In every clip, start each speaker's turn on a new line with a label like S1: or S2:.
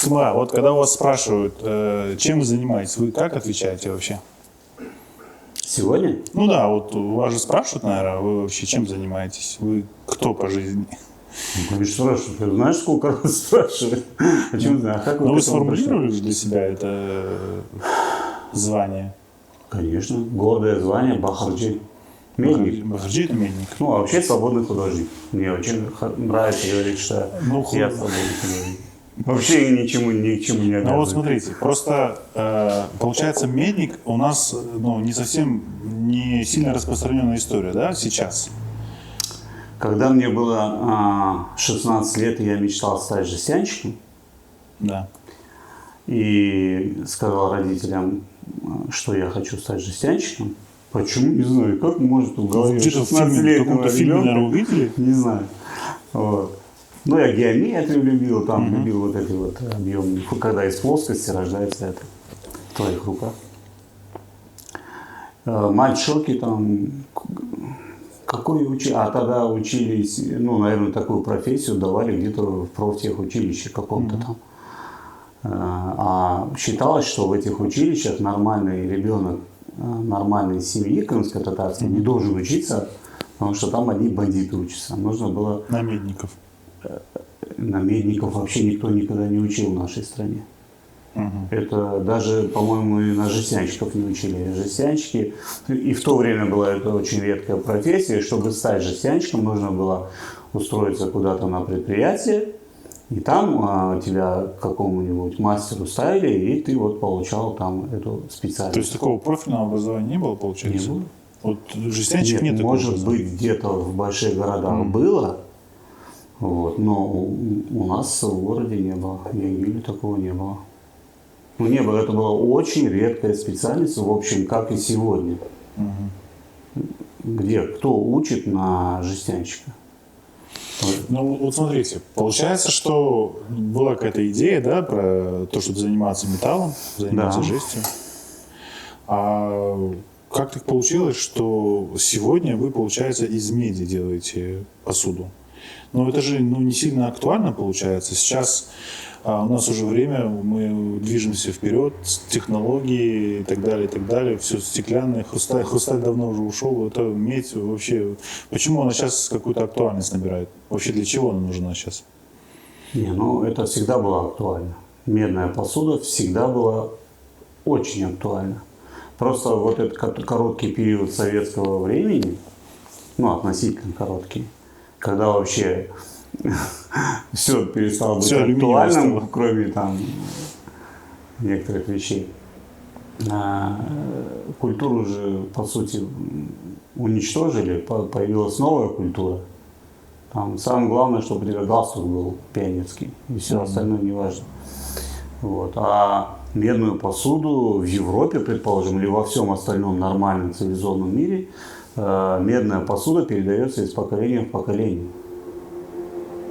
S1: Вот когда вас спрашивают, чем вы занимаетесь, вы как отвечаете вообще?
S2: Сегодня?
S1: Ну да, вот вас же спрашивают, наверное, вы вообще чем занимаетесь? Вы кто по жизни?
S2: Ну, конечно, спрашивают. Знаешь, сколько раз спрашивают? Почему знаю? Как
S1: Ну,
S2: к
S1: вы
S2: этому пришли?
S1: сформулировали для себя это звание?
S2: Конечно. Гордое звание Бахарджи. Медник.
S1: Бахарджи – это медник.
S2: Ну, а вообще свободный художник. Мне очень нравится говорить, что я свободный художник. Вообще ни к чему не обязан.
S1: Ну вот смотрите, просто получается медник у нас не совсем не сильно распространенная история, да, сейчас?
S2: Когда мне было 16 лет, я мечтал стать жестянщиком.
S1: Да.
S2: И сказал родителям, что я хочу стать жестянщиком. Почему? Не знаю. Как может в голове 16-летнего ребенка?
S1: Увидели?
S2: Не знаю. Вот. Ну, я геометрию любил, там любил вот эти вот объемы, когда из плоскости рождается это в твоих руках. Мальчоки там, тогда учились, наверное, такую профессию давали где-то в профтехучилище каком-то там. А считалось, что в этих училищах нормальный ребенок нормальной семьи крымско-татарской не должен учиться, потому что там одни бандиты учатся. Нужно было...
S1: На медников.
S2: На медников вообще никто никогда не учил в нашей стране. Это даже, по-моему, и на жестянщиков не учили. Жестянщики, и в то время была это очень редкая профессия, чтобы стать жестянщиком, нужно было устроиться куда-то на предприятие, и там тебя к какому-нибудь мастеру ставили, и ты вот получал там эту специальность.
S1: То есть такого профильного образования не было, получается?
S2: Не было.
S1: Вот жестянщик нет такого.
S2: Может быть, где-то в больших городах было, вот, но у нас в городе не было, в Ягиле такого не было. Не было, это была очень редкая специальность, в общем, как и сегодня. Где, кто учит на жестянщика?
S1: Ну, вот смотрите, получается, что была какая-то идея, да, про то, чтобы заниматься металлом, заниматься жестью. А как так получилось, что сегодня вы, получается, из меди делаете посуду? Но это же не сильно актуально получается. Сейчас у нас уже время, мы движемся вперед, технологии и так далее, все стеклянное, хрусталь давно уже ушел, это медь вообще, почему она сейчас какую-то актуальность набирает? Вообще для чего она нужна сейчас?
S2: Это всегда было актуально. Медная посуда всегда была очень актуальна. Просто вот этот короткий период советского времени, относительно короткий, когда вообще все перестало быть актуальным, кроме там некоторых вещей. Культуру же, по сути, уничтожили, появилась новая культура. Там самое главное, чтобы у тебя галстук был пионерский, и все остальное не важно. Вот. А медную посуду в Европе, предположим, или во всем остальном нормальном цивилизованном мире, медная посуда передается из поколения в поколение.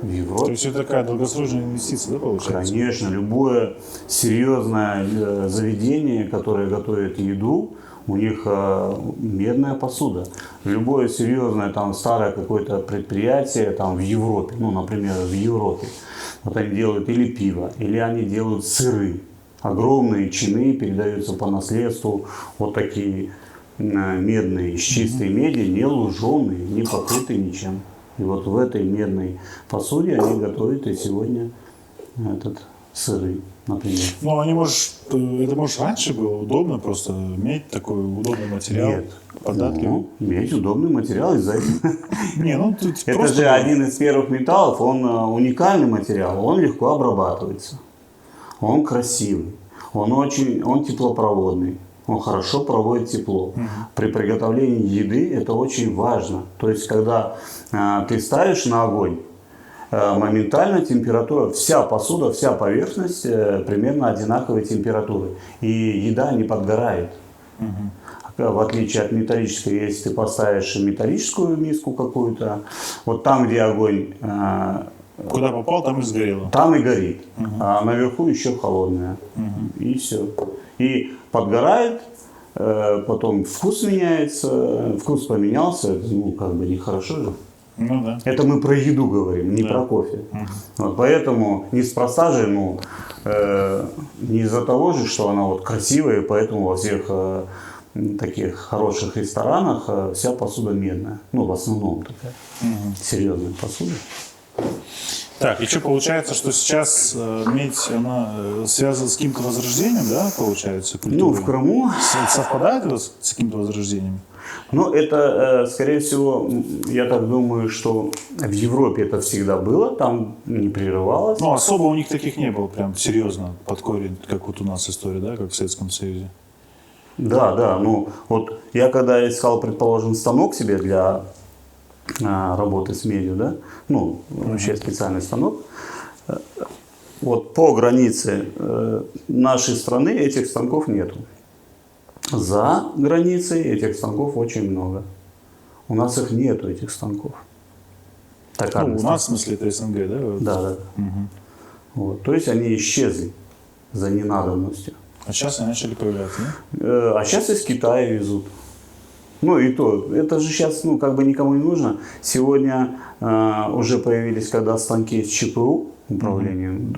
S2: В Европе.
S1: То есть это такая долгосрочная инвестиция, да, получается?
S2: Конечно, любое серьезное заведение, которое готовит еду, у них медная посуда. Любое серьезное там старое какое-то предприятие там в Европе, например, в Европе, вот они делают или пиво, или они делают сыры. Огромные чины передаются по наследству, вот такие медные, из чистой меди, не луженые, не покрытые ничем. И вот в этой медной посуде они готовят и сегодня сыры, например.
S1: Это раньше было удобно, просто медь такой удобный материал.
S2: Нет.
S1: Податливый.
S2: Медь удобный материал из-за этого. Это же один из первых металлов, он уникальный материал, он легко обрабатывается. Он красивый, он теплопроводный. Он хорошо проводит тепло. При приготовлении еды это очень важно. То есть, когда ты ставишь на огонь, моментально температура, вся посуда, вся поверхность примерно одинаковой температуры. И еда не подгорает. В отличие от металлической, если ты поставишь металлическую миску какую-то, вот там, где огонь...
S1: Куда попал, там и сгорело.
S2: Там и горит. А наверху еще холодная. И все. И подгорает, потом вкус меняется, вкус поменялся, нехорошо же.
S1: Ну да.
S2: Это мы про еду говорим, не про кофе. Вот, поэтому неспроста же, не из-за того же, что она вот красивая, поэтому во всех таких хороших ресторанах вся посуда медная. Ну, в основном такая серьезная посуда.
S1: Так, и что получается, что сейчас медь, она связана с каким-то возрождением, да, получается, культурой?
S2: Ну, в Крыму...
S1: Совпадает у вас с каким-то возрождением?
S2: Ну, это, скорее всего, я так думаю, что в Европе это всегда было, там не прерывалось.
S1: Ну, особо у них таких не было, прям серьезно, под корень, как вот у нас история, да, как в Советском Союзе.
S2: Да, ну, вот я когда искал, предположим, станок себе для работы с медью, да, ну, вообще специальный станок, вот по границе нашей страны этих станков нету. За границей этих станков очень много. У нас их нету, этих станков.
S1: Ну, у нас, в смысле, это СНГ, да?
S2: Да. Вот. То есть они исчезли за ненадобностью.
S1: А сейчас они начали появляться, да?
S2: А сейчас из Китая везут. Ну и то, это же сейчас, как бы никому не нужно. Сегодня уже появились, когда станки с ЧПУ управлением,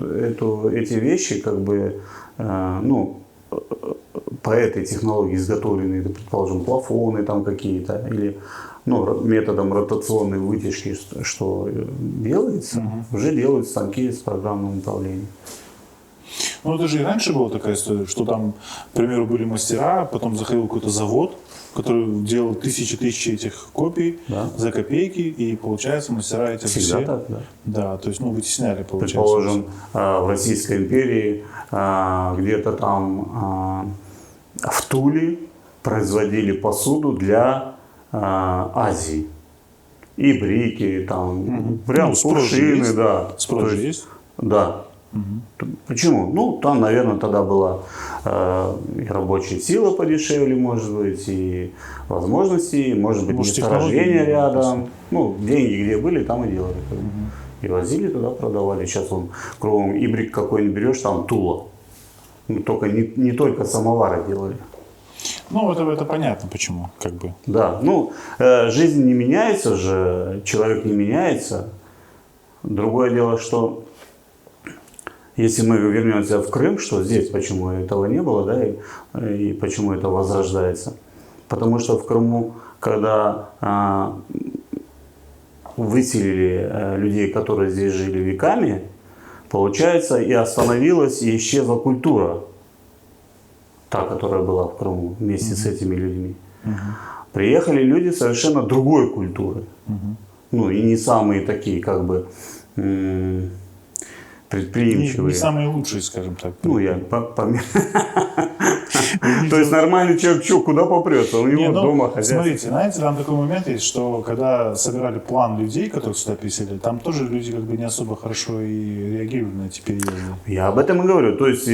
S2: эти вещи, как бы, по этой технологии изготовленные, предположим, плафоны там какие-то, или методом ротационной вытяжки, что делается, уже делают станки с программным управлением.
S1: Ну, это же и раньше была такая история, что там, к примеру, были мастера, потом заходил какой-то завод, который делал тысячи этих копий за копейки, и, получается, мастера эти
S2: всегда
S1: все...
S2: так, да.
S1: Да, то есть, вытесняли, получается.
S2: Предположим, в Российской империи где-то там в Туле производили посуду для Азии. И брики, там, прям кувшины, да.
S1: Спрос же есть?
S2: Да. Почему? Ну, там, наверное, тогда была и рабочая сила подешевле, может быть, и возможности, может быть, месторождение рядом. Ну, деньги где были, там и делали. И возили туда, продавали. Сейчас он кругом и брик какой не берешь, там Тула. Ну, только не только самовары делали.
S1: Ну, это понятно, почему, как бы.
S2: Да, жизнь не меняется же, человек не меняется. Другое дело, что если мы вернемся в Крым, что здесь почему этого не было, да, и почему это возрождается. Потому что в Крыму, когда выселили людей, которые здесь жили веками, получается, и остановилась, и исчезла культура, та, которая была в Крыму, вместе с этими людьми. Приехали люди совершенно другой культуры. Ну, и не самые такие, как бы, предприимчивые.
S1: Не самые лучшие, скажем так.
S2: То есть нормальный человек, куда попрется? У него дома хозяйство.
S1: Смотрите, знаете, там такой момент есть, что когда собирали план людей, которых сюда переселили, там тоже люди как бы не особо хорошо и реагировали на эти переезды.
S2: Я об этом и говорю. То есть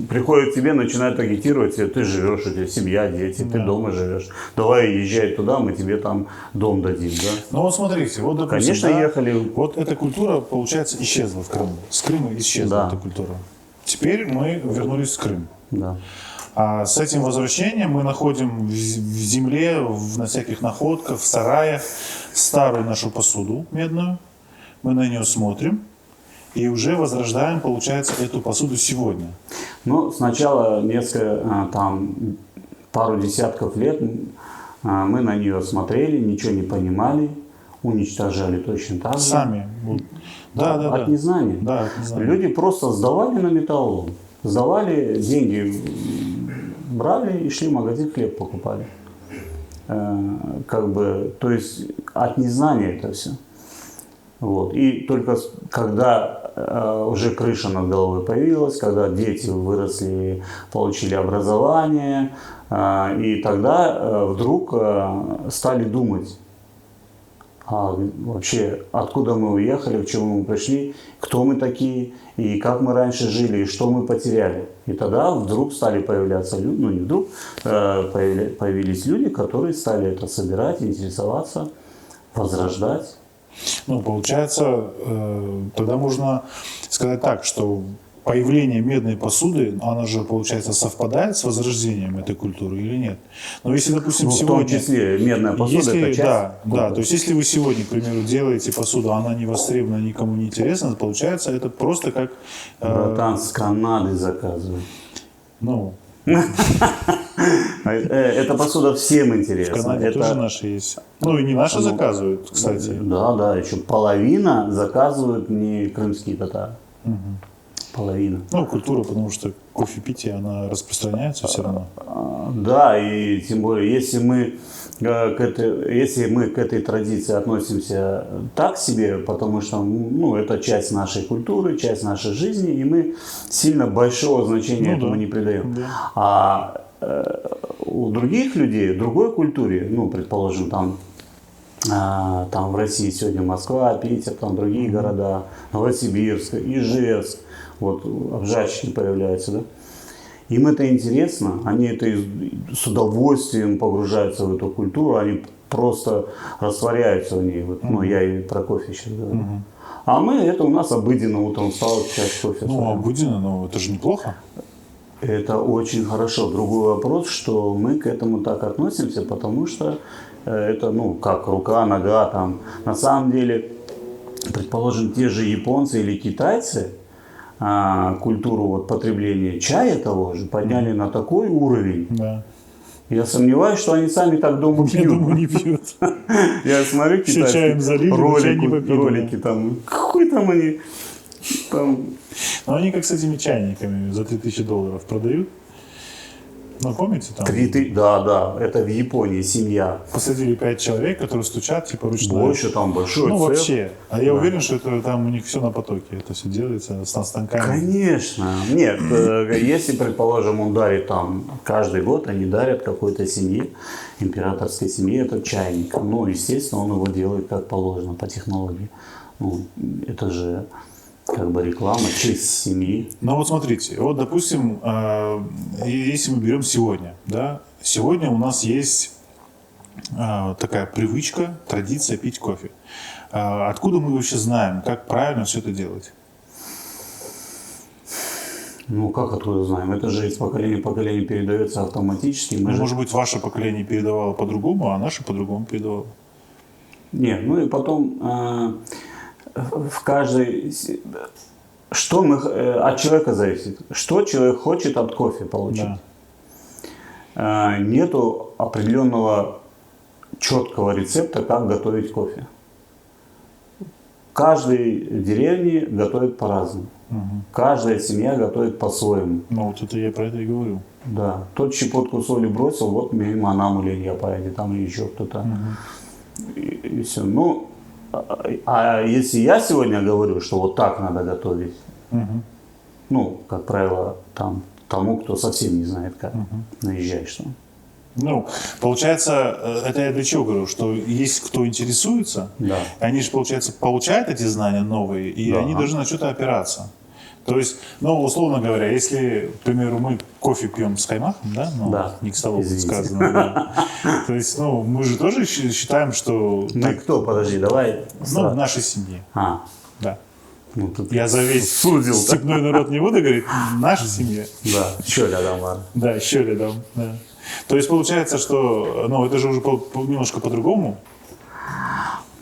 S2: приходят к тебе, начинают агитировать, ты живешь, у тебя семья, дети, ты дома живешь. Давай езжай туда, мы тебе там дом дадим. Да?
S1: Ну вот смотрите, вот допустим,
S2: конечно, ехали.
S1: Вот эта культура, получается, исчезла в Крыму. С Крыма исчезла эта культура. Теперь мы вернулись в Крым.
S2: Да.
S1: А с этим возвращением мы находим в земле, на всяких находках, в сараях старую нашу посуду медную. Мы на нее смотрим и уже возрождаем, получается, эту посуду сегодня.
S2: Ну, сначала пару десятков лет мы на нее смотрели, ничего не понимали, уничтожали точно так же.
S1: Сами. Да.
S2: От незнания.
S1: Да, от незнания.
S2: Люди просто сдавали на металлолом. Сдавали, деньги брали и шли в магазин, хлеб покупали. То есть от незнания это все. Вот. И только когда уже крыша над головой появилась, когда дети выросли, получили образование, и тогда вдруг стали думать, вообще, откуда мы уехали, к чему мы пришли, кто мы такие, и как мы раньше жили, и что мы потеряли. И тогда вдруг стали появляться люди, появились люди, которые стали это собирать, интересоваться, возрождать.
S1: Ну, получается, тогда можно сказать так, что появление медной посуды, она же, получается, совпадает с возрождением этой культуры или нет? Но если, допустим,
S2: Ну,
S1: сегодня...
S2: в том числе медная посуда,
S1: если,
S2: это часть.
S1: да, то есть если вы сегодня, к примеру, делаете посуду, она не востребована, никому не интересна, получается, это просто как...
S2: Братан, с Канады заказывают.
S1: Ну,
S2: Эта посуда всем
S1: в
S2: интересна.
S1: Канаде
S2: Это...
S1: тоже наши есть. Ну, и не наши заказывают, кстати.
S2: Да, еще половина заказывают не крымские татары. Половина.
S1: Ну, культура, потому что кофе питье, она распространяется все равно.
S2: Да, и тем более, если мы к этой традиции относимся так себе, потому что ну, это часть нашей культуры, часть нашей жизни, и мы сильно большого значения этому не придаем.
S1: Да.
S2: А у других людей, в другой культуре, ну, предположим, там в России сегодня Москва, Питер, там другие города, Новосибирск, Ижевск, вот обжарщики появляются, да? Им это интересно, они это с удовольствием погружаются в эту культуру, они просто растворяются в ней. Вот, ну, я и про кофе сейчас говорю. А мы, это у нас обыденно, утром встал, чашку кофе.
S1: Ну, обыденно, но это же неплохо.
S2: Это очень хорошо. Другой вопрос, что мы к этому так относимся, потому что это, ну, как рука, нога, там. На самом деле, предположим, те же японцы или китайцы, культуру вот, потребления чая того же подняли на такой уровень.
S1: Да.
S2: Я сомневаюсь, что они сами так дома пьют.
S1: Я думаю, не пьют.
S2: Я смотрю
S1: Все чаем залили, чай не попили.
S2: ролики там, какой там они там.
S1: Но они как с этими чайниками за $3000 продают. Ну, помните там?
S2: Да, это в Японии семья.
S1: Посадили 5 человек, которые стучат, типа ручной.
S2: Больше там большой
S1: Ну,
S2: цех.
S1: вообще. А я уверен, что это там у них все на потоке. Это все делается с станками.
S2: Конечно. Нет, если, предположим, он дарит там, каждый год они дарят какой-то семье, императорской семье, этот чайник. Ну, естественно, он его делает как положено, по технологии. Ну, это же как бы реклама, честь семьи.
S1: Ну вот смотрите, вот допустим, если мы берем сегодня, да, сегодня у нас есть такая привычка, традиция пить кофе. Откуда мы вообще знаем, как правильно все это делать?
S2: Ну, как откуда знаем? Это же из поколения в поколение передается автоматически.
S1: Может быть, ваше поколение передавало по-другому, а наше по-другому передавало?
S2: Нет, ну и потом в каждой... Что мы от человека зависит? Что человек хочет от кофе получить? Да. Нету определенного четкого рецепта, как готовить кофе. В каждой деревне готовят по-разному. Каждая семья готовит по-своему.
S1: Ну вот это я про это и говорю.
S2: Да. Тот щепотку соли бросил, вот мимо нам или я поедет, там или еще кто-то. И все. Ну, а если я сегодня говорю, что вот так надо готовить, ну, как правило, там тому, кто совсем не знает, как наезжаешь. Что?
S1: Ну, получается, это я для чего говорю, что есть кто интересуется,
S2: да.
S1: Они же, получается, получают эти знания новые, и они должны на что-то опираться. То есть, ну, условно говоря, если, к примеру, мы кофе пьем с каймахом, да, ну,
S2: да.
S1: не к столу сказано, да. То есть, ну, мы же тоже считаем, что...
S2: Мы кто, подожди, давай.
S1: Ну, в нашей семье. Да.
S2: Ну, тут
S1: я за весь степной народ не буду говорить, наша семья.
S2: Да, еще рядом, ладно.
S1: Да, еще рядом, да. То есть, получается, что, ну, это же уже немножко по-другому.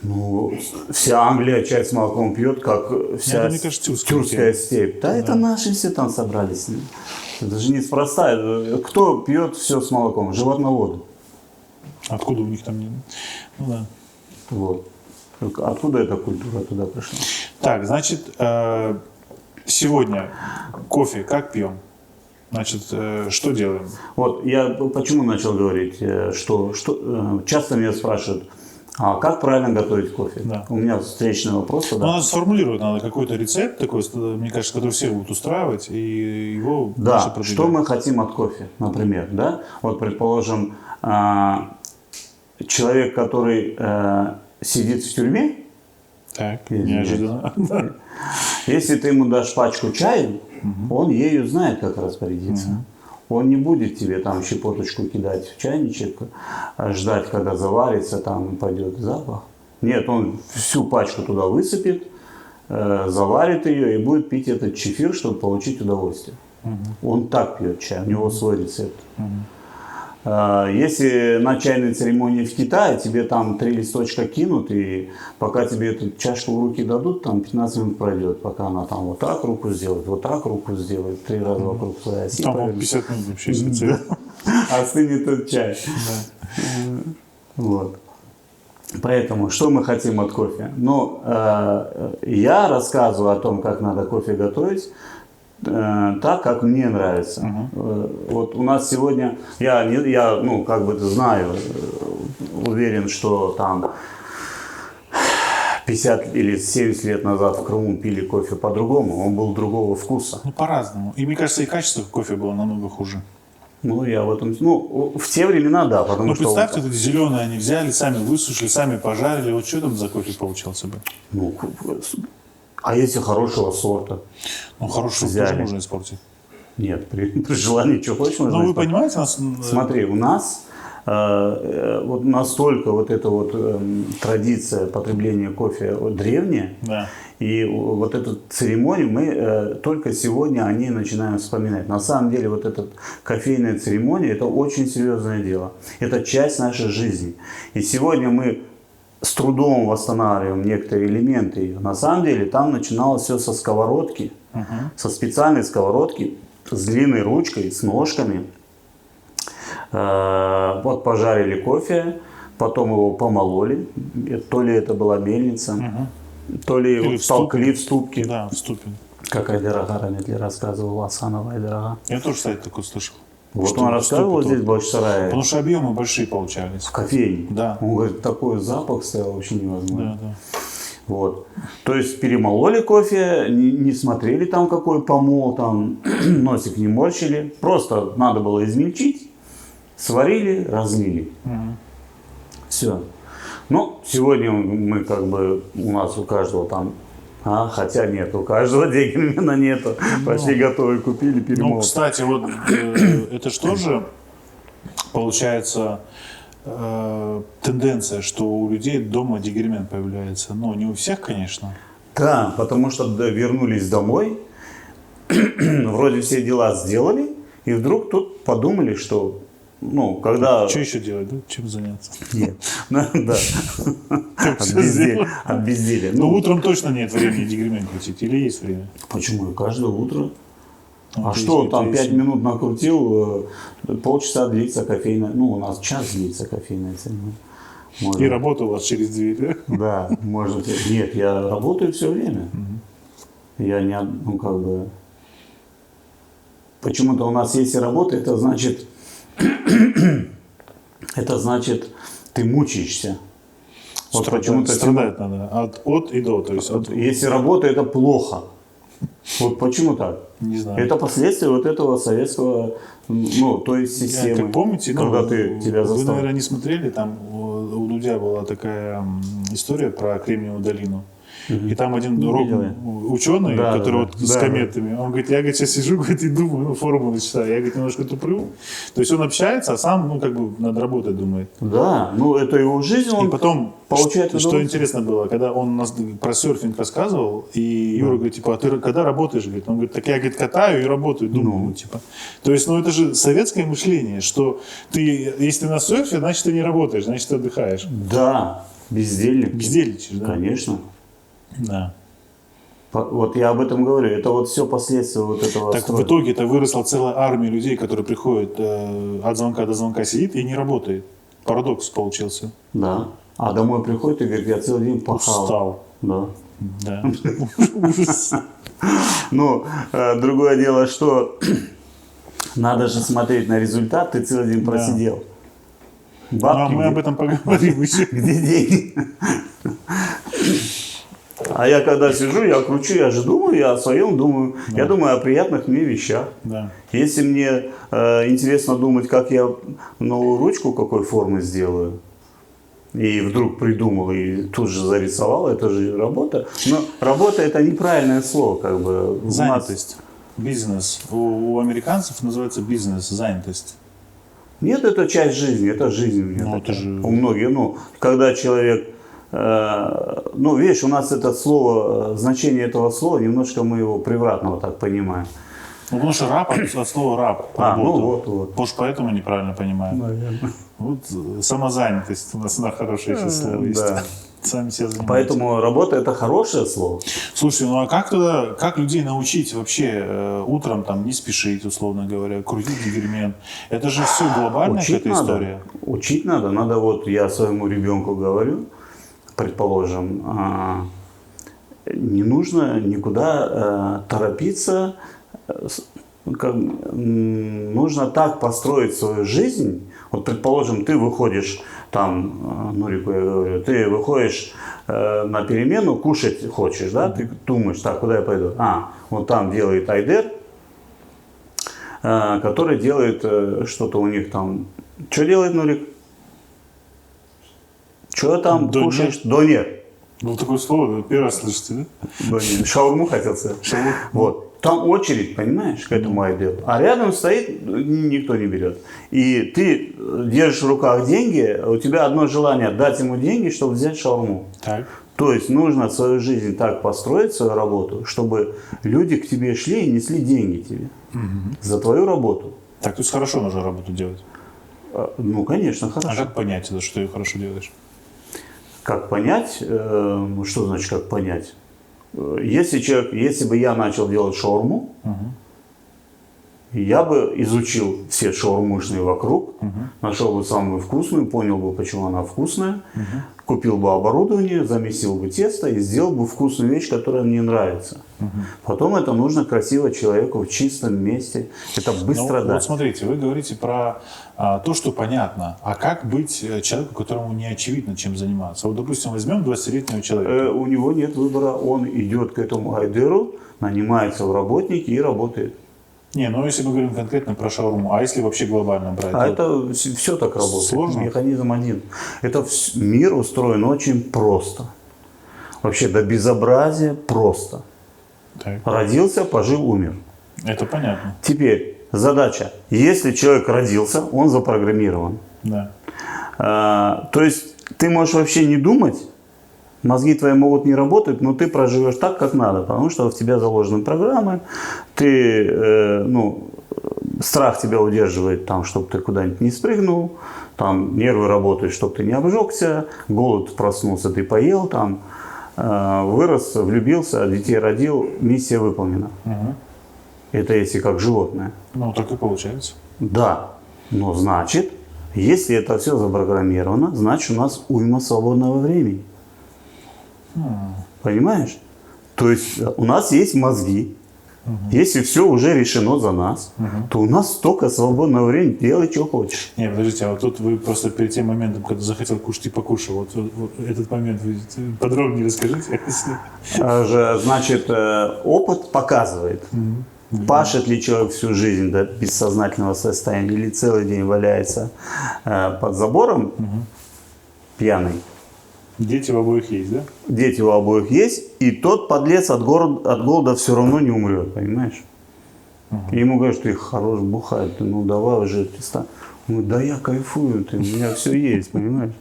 S2: Ну, вся Англия чай с молоком пьет, как вся
S1: мне кажется,
S2: тюркская степь. Да, это наши все там собрались. Это же неспроста. Кто пьет все с молоком? Животноводы.
S1: Откуда у них там? Ну да.
S2: Вот. Откуда эта культура туда пришла?
S1: Так, значит, сегодня кофе как пьем? Значит, что делаем?
S2: Вот я почему начал говорить, что часто меня спрашивают, а как правильно готовить кофе?
S1: Да.
S2: У меня встречный вопрос.
S1: Ну, надо сформулировать, надо какой-то рецепт такой, мне кажется, который все будут устраивать, и его
S2: да, что мы хотим от кофе, например, да? Вот, предположим, человек, который сидит в тюрьме,
S1: так, неожиданно.
S2: Если ты ему дашь пачку чая, он ею знает, как распорядиться. Он не будет тебе там щепоточку кидать в чайничек, ждать, когда заварится, там пойдет запах. Нет, он всю пачку туда высыпет, заварит ее и будет пить этот чефир, чтобы получить удовольствие. Он так пьет чай, у него свой рецепт. Если на чайной церемонии в Китае тебе там 3 листочка кинут, и пока тебе эту чашку в руки дадут, там 15 минут пройдет, пока она там вот так руку сделает, вот так руку сделает, 3 раза вокруг своей оси.
S1: Там 50 минут вообще, если цель.
S2: Остынет этот чай. Вот. Поэтому, что мы хотим от кофе? Ну, я рассказываю о том, как надо кофе готовить, так, как мне нравится. Вот у нас сегодня, я ну, как бы знаю, уверен, что там 50 или 70 лет назад в Крыму пили кофе по-другому, он был другого вкуса.
S1: Ну, по-разному. И мне кажется, и качество кофе было намного хуже.
S2: Ну, я в этом... Ну, в те времена, да, потому что...
S1: Ну, представьте, вот зеленые они взяли, сами высушили, сами пожарили. Вот что там за кофе получался бы?
S2: Ну, а если хорошего сорта?
S1: Ну, хорошего
S2: взяли.
S1: тоже можно испортить.
S2: Нет, при желании, что хочешь, можно
S1: Ну, вы
S2: испортить.
S1: понимаете нас?
S2: Смотри, у нас вот настолько вот эта вот традиция потребления кофе древняя,
S1: Да.
S2: и вот эту церемонию мы только сегодня о ней начинаем вспоминать. На самом деле вот эта кофейная церемония – это очень серьезное дело. Это часть нашей жизни. И сегодня мы с трудом восстанавливаем некоторые элементы ее. На самом деле там начиналось все со сковородки, со специальной сковородки с длинной ручкой, с ножками. Вот пожарили кофе, потом его помололи. То ли это была мельница, то ли его толкли в ступке.
S1: Да, в ступе.
S2: Как Айдара Рамедли рассказывал, Асанова Айдара.
S1: Я тоже, кстати, такое слышал.
S2: Вот он рассказывал здесь в Бахчисарае.
S1: Потому что объемы большие получались.
S2: В кофейне.
S1: Да.
S2: Он говорит, такой запах стоял вообще невозможно.
S1: Да.
S2: Вот. То есть перемололи кофе, не смотрели там какой помол, там носик не морщили. Просто надо было измельчить, сварили, разлили. Все. Ну, сегодня мы как бы, у нас у каждого там, хотя нет, у каждого Дегельмена нету. Почти готовые купили, перемололи.
S1: Ну, кстати, вот это что же получается тенденция, что у людей дома Дегельмен появляется. Ну, не у всех, конечно.
S2: Да, потому что вернулись домой, вроде все дела сделали, и вдруг тут подумали, что, ну, когда...
S1: Что еще делать, да? Чем заняться?
S2: Нет, да. От безделия.
S1: Ну, утром точно нет времени Дегельмен крутить, или есть время?
S2: Почему? Каждое утро.
S1: Ну,
S2: А что, там 5 минут накрутил, полчаса длится кофейная, ну, у нас час длится кофейная церемония.
S1: И работа у вас через дверь, да?
S2: Да, можно. Нет, я работаю все время. Я не, ну, как бы... Почему-то у нас есть работа, это значит, ты мучаешься.
S1: Вот почему-то страдать надо. От и до. То есть
S2: если работа, это плохо. Вот почему так?
S1: Не знаю.
S2: Это последствия вот этого советского, ну, то есть системы.
S1: Как помните,
S2: когда тебя
S1: вы,
S2: заставили.
S1: наверное, не смотрели, там у Дудя была такая история про Кремниевую долину. И там один ученый, который с кометами, он говорит, я сейчас сижу, говорит, и думаю, ну, формулы читаю, я, говорит, немножко туплю. То есть он общается, а сам, ну, как бы над работой думает.
S2: Да, ну, это его жизнь, он
S1: и потом,
S2: получает
S1: что интересно было, когда он нас про серфинг рассказывал, и Юра говорит, типа, а ты когда работаешь? Говорит, он говорит, так я, говорит, катаю и работаю, думаю, ну, типа. То есть, ну, это же советское мышление, что ты, если ты на серфе, значит, ты не работаешь, значит, ты отдыхаешь.
S2: Да, бездельник.
S1: Бездельничаешь, да?
S2: Конечно.
S1: Да.
S2: Вот я об этом говорю. Это вот все последствия вот этого
S1: Так
S2: строя.
S1: в итоге это выросла целая армия людей, которые приходят от звонка до звонка, сидит и не работает. Парадокс получился.
S2: Да. А домой приходит и говорит, я целый день пахал.
S1: Устал.
S2: Да.
S1: Да. Ужас.
S2: Ну, другое дело, что надо же смотреть на результат, ты целый день просидел.
S1: А мы об этом поговорим еще.
S2: Где деньги? А я когда сижу, я кручу, я же думаю, я о своем думаю. Я думаю о приятных мне вещах.
S1: Да.
S2: Если мне интересно думать, как я новую ручку какой формы сделаю, и вдруг придумал, и тут же зарисовал, это же работа. Но работа – это неправильное слово, как бы.
S1: Занятость. Бизнес. У американцев называется бизнес, занятость.
S2: Нет, это часть жизни, это жизнь у меня.
S1: Ну, это же...
S2: У многих, ну, когда человек ну, видишь, у нас это слово, значение этого слова, немножко мы его превратно вот так понимаем.
S1: Ну, потому что раб от слова раб.
S2: Ну вот.
S1: Может, поэтому неправильно понимаем.
S2: Наверное.
S1: Вот самозанятость у нас на хорошее сейчас слово есть.
S2: Да.
S1: Сами себя занимаетесь.
S2: Поэтому работа это хорошее слово.
S1: Слушай, ну а как людей научить вообще утром там не спешить, условно говоря, крутить гипермен? Это же все глобальная какая-то история.
S2: Учить надо. Надо вот, я своему ребенку говорю, предположим, не нужно никуда торопиться. Нужно так построить свою жизнь. Вот, предположим, ты выходишь там, Нурику я говорю, ты выходишь на перемену, кушать хочешь, да? Ты думаешь, так, куда я пойду? Вот там делает Айдер, который делает что-то у них там. Что делает Нурик? Что там кушаешь? Донер.
S1: Ну, такое слово первый раз слышите, да?
S2: Донер. Шаурму хотел сказать. Вот. Там очередь, понимаешь, к этому айдеру. А рядом стоит, никто не берет. И ты держишь в руках деньги, у тебя одно желание дать ему деньги, чтобы взять шаурму.
S1: Так.
S2: То есть нужно свою жизнь так построить, свою работу, чтобы люди к тебе шли и несли деньги тебе за твою работу.
S1: Так, то есть хорошо нужно работу делать.
S2: Ну, конечно, хорошо.
S1: А как понять, что ты хорошо делаешь?
S2: Как понять? Что значит как понять? Если бы я начал делать шаурму, я бы изучил все шаурмышные вокруг, нашел бы самую вкусную, понял бы, почему она вкусная, купил бы оборудование, замесил бы тесто и сделал бы вкусную вещь, которая мне нравится. Потом это нужно красиво человеку в чистом месте. Это быстро дать.
S1: Вот смотрите, вы говорите про то, что понятно. А как быть человеку, которому не очевидно, чем заниматься? Вот, допустим, возьмем 20-летнего человека.
S2: У него нет выбора. Он идет к этому айдеру, нанимается в работники и работает.
S1: Не, ну если мы говорим конкретно про шаурму, а если вообще глобально брать?
S2: Это все так работает.
S1: Сложно?
S2: Механизм один. Мир устроен очень просто. Вообще до безобразия просто.
S1: Так.
S2: Родился, пожил, умер.
S1: Это понятно.
S2: Теперь задача. Если человек родился, он запрограммирован.
S1: Да.
S2: То есть ты можешь вообще не думать, мозги твои могут не работать, но ты проживешь так, как надо, потому что в тебя заложены программы, страх тебя удерживает, там, чтобы ты куда-нибудь не спрыгнул, там, нервы работают, чтобы ты не обжегся, голод проснулся, ты поел, там, вырос, влюбился, детей родил, миссия выполнена. Это если как животное.
S1: Ну, так и получается.
S2: Да, но значит, если это все запрограммировано, значит у нас уйма свободного времени. Понимаешь? То есть у нас есть мозги. Если все уже решено за нас, то у нас столько свободного времени, делай, что хочешь.
S1: Не, подождите, а вот тут вы просто перед тем моментом, когда захотел кушать и покушал, вот этот момент вы подробнее расскажите.
S2: Значит, опыт показывает, пашет ли человек всю жизнь до бессознательного состояния или целый день валяется под забором пьяный.
S1: Дети у обоих есть, да?
S2: Дети у обоих есть, и тот подлец от голода все равно не умрет, понимаешь? И ему говорят, ты хорош бухать, ну давай уже перестань. Он говорит, да я кайфую, у меня все есть, понимаешь?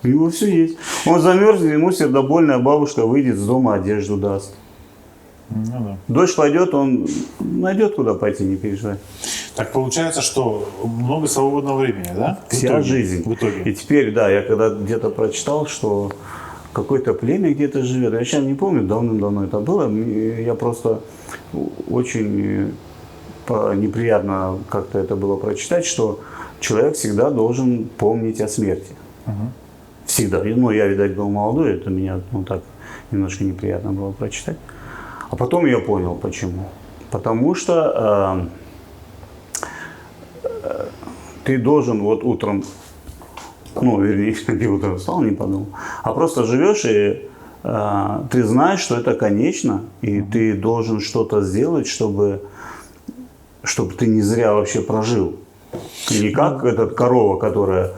S2: У него все есть. Он замерзнет, ему сердобольная бабушка выйдет с дома, одежду даст.
S1: Ну, да.
S2: Дождь пойдет, он найдет куда пойти, не переживай.
S1: Так получается, что много свободного времени, да?
S2: Вся жизнь.
S1: В итоге.
S2: И теперь, да, я когда где-то прочитал, что какое-то племя где-то живет. Я сейчас не помню, давным-давно это было. Я просто очень неприятно как-то это было прочитать, что человек всегда должен помнить о смерти. Всегда. Ну, я, видать, был молодой, это меня так немножко неприятно было прочитать. А потом я понял, почему. Потому что ты должен вот утром, вернее, ты утром встал, не подумал, а просто живешь, и ты знаешь, что это конечно, и ты должен что-то сделать, чтобы ты не зря вообще прожил. И не как эта корова, которая,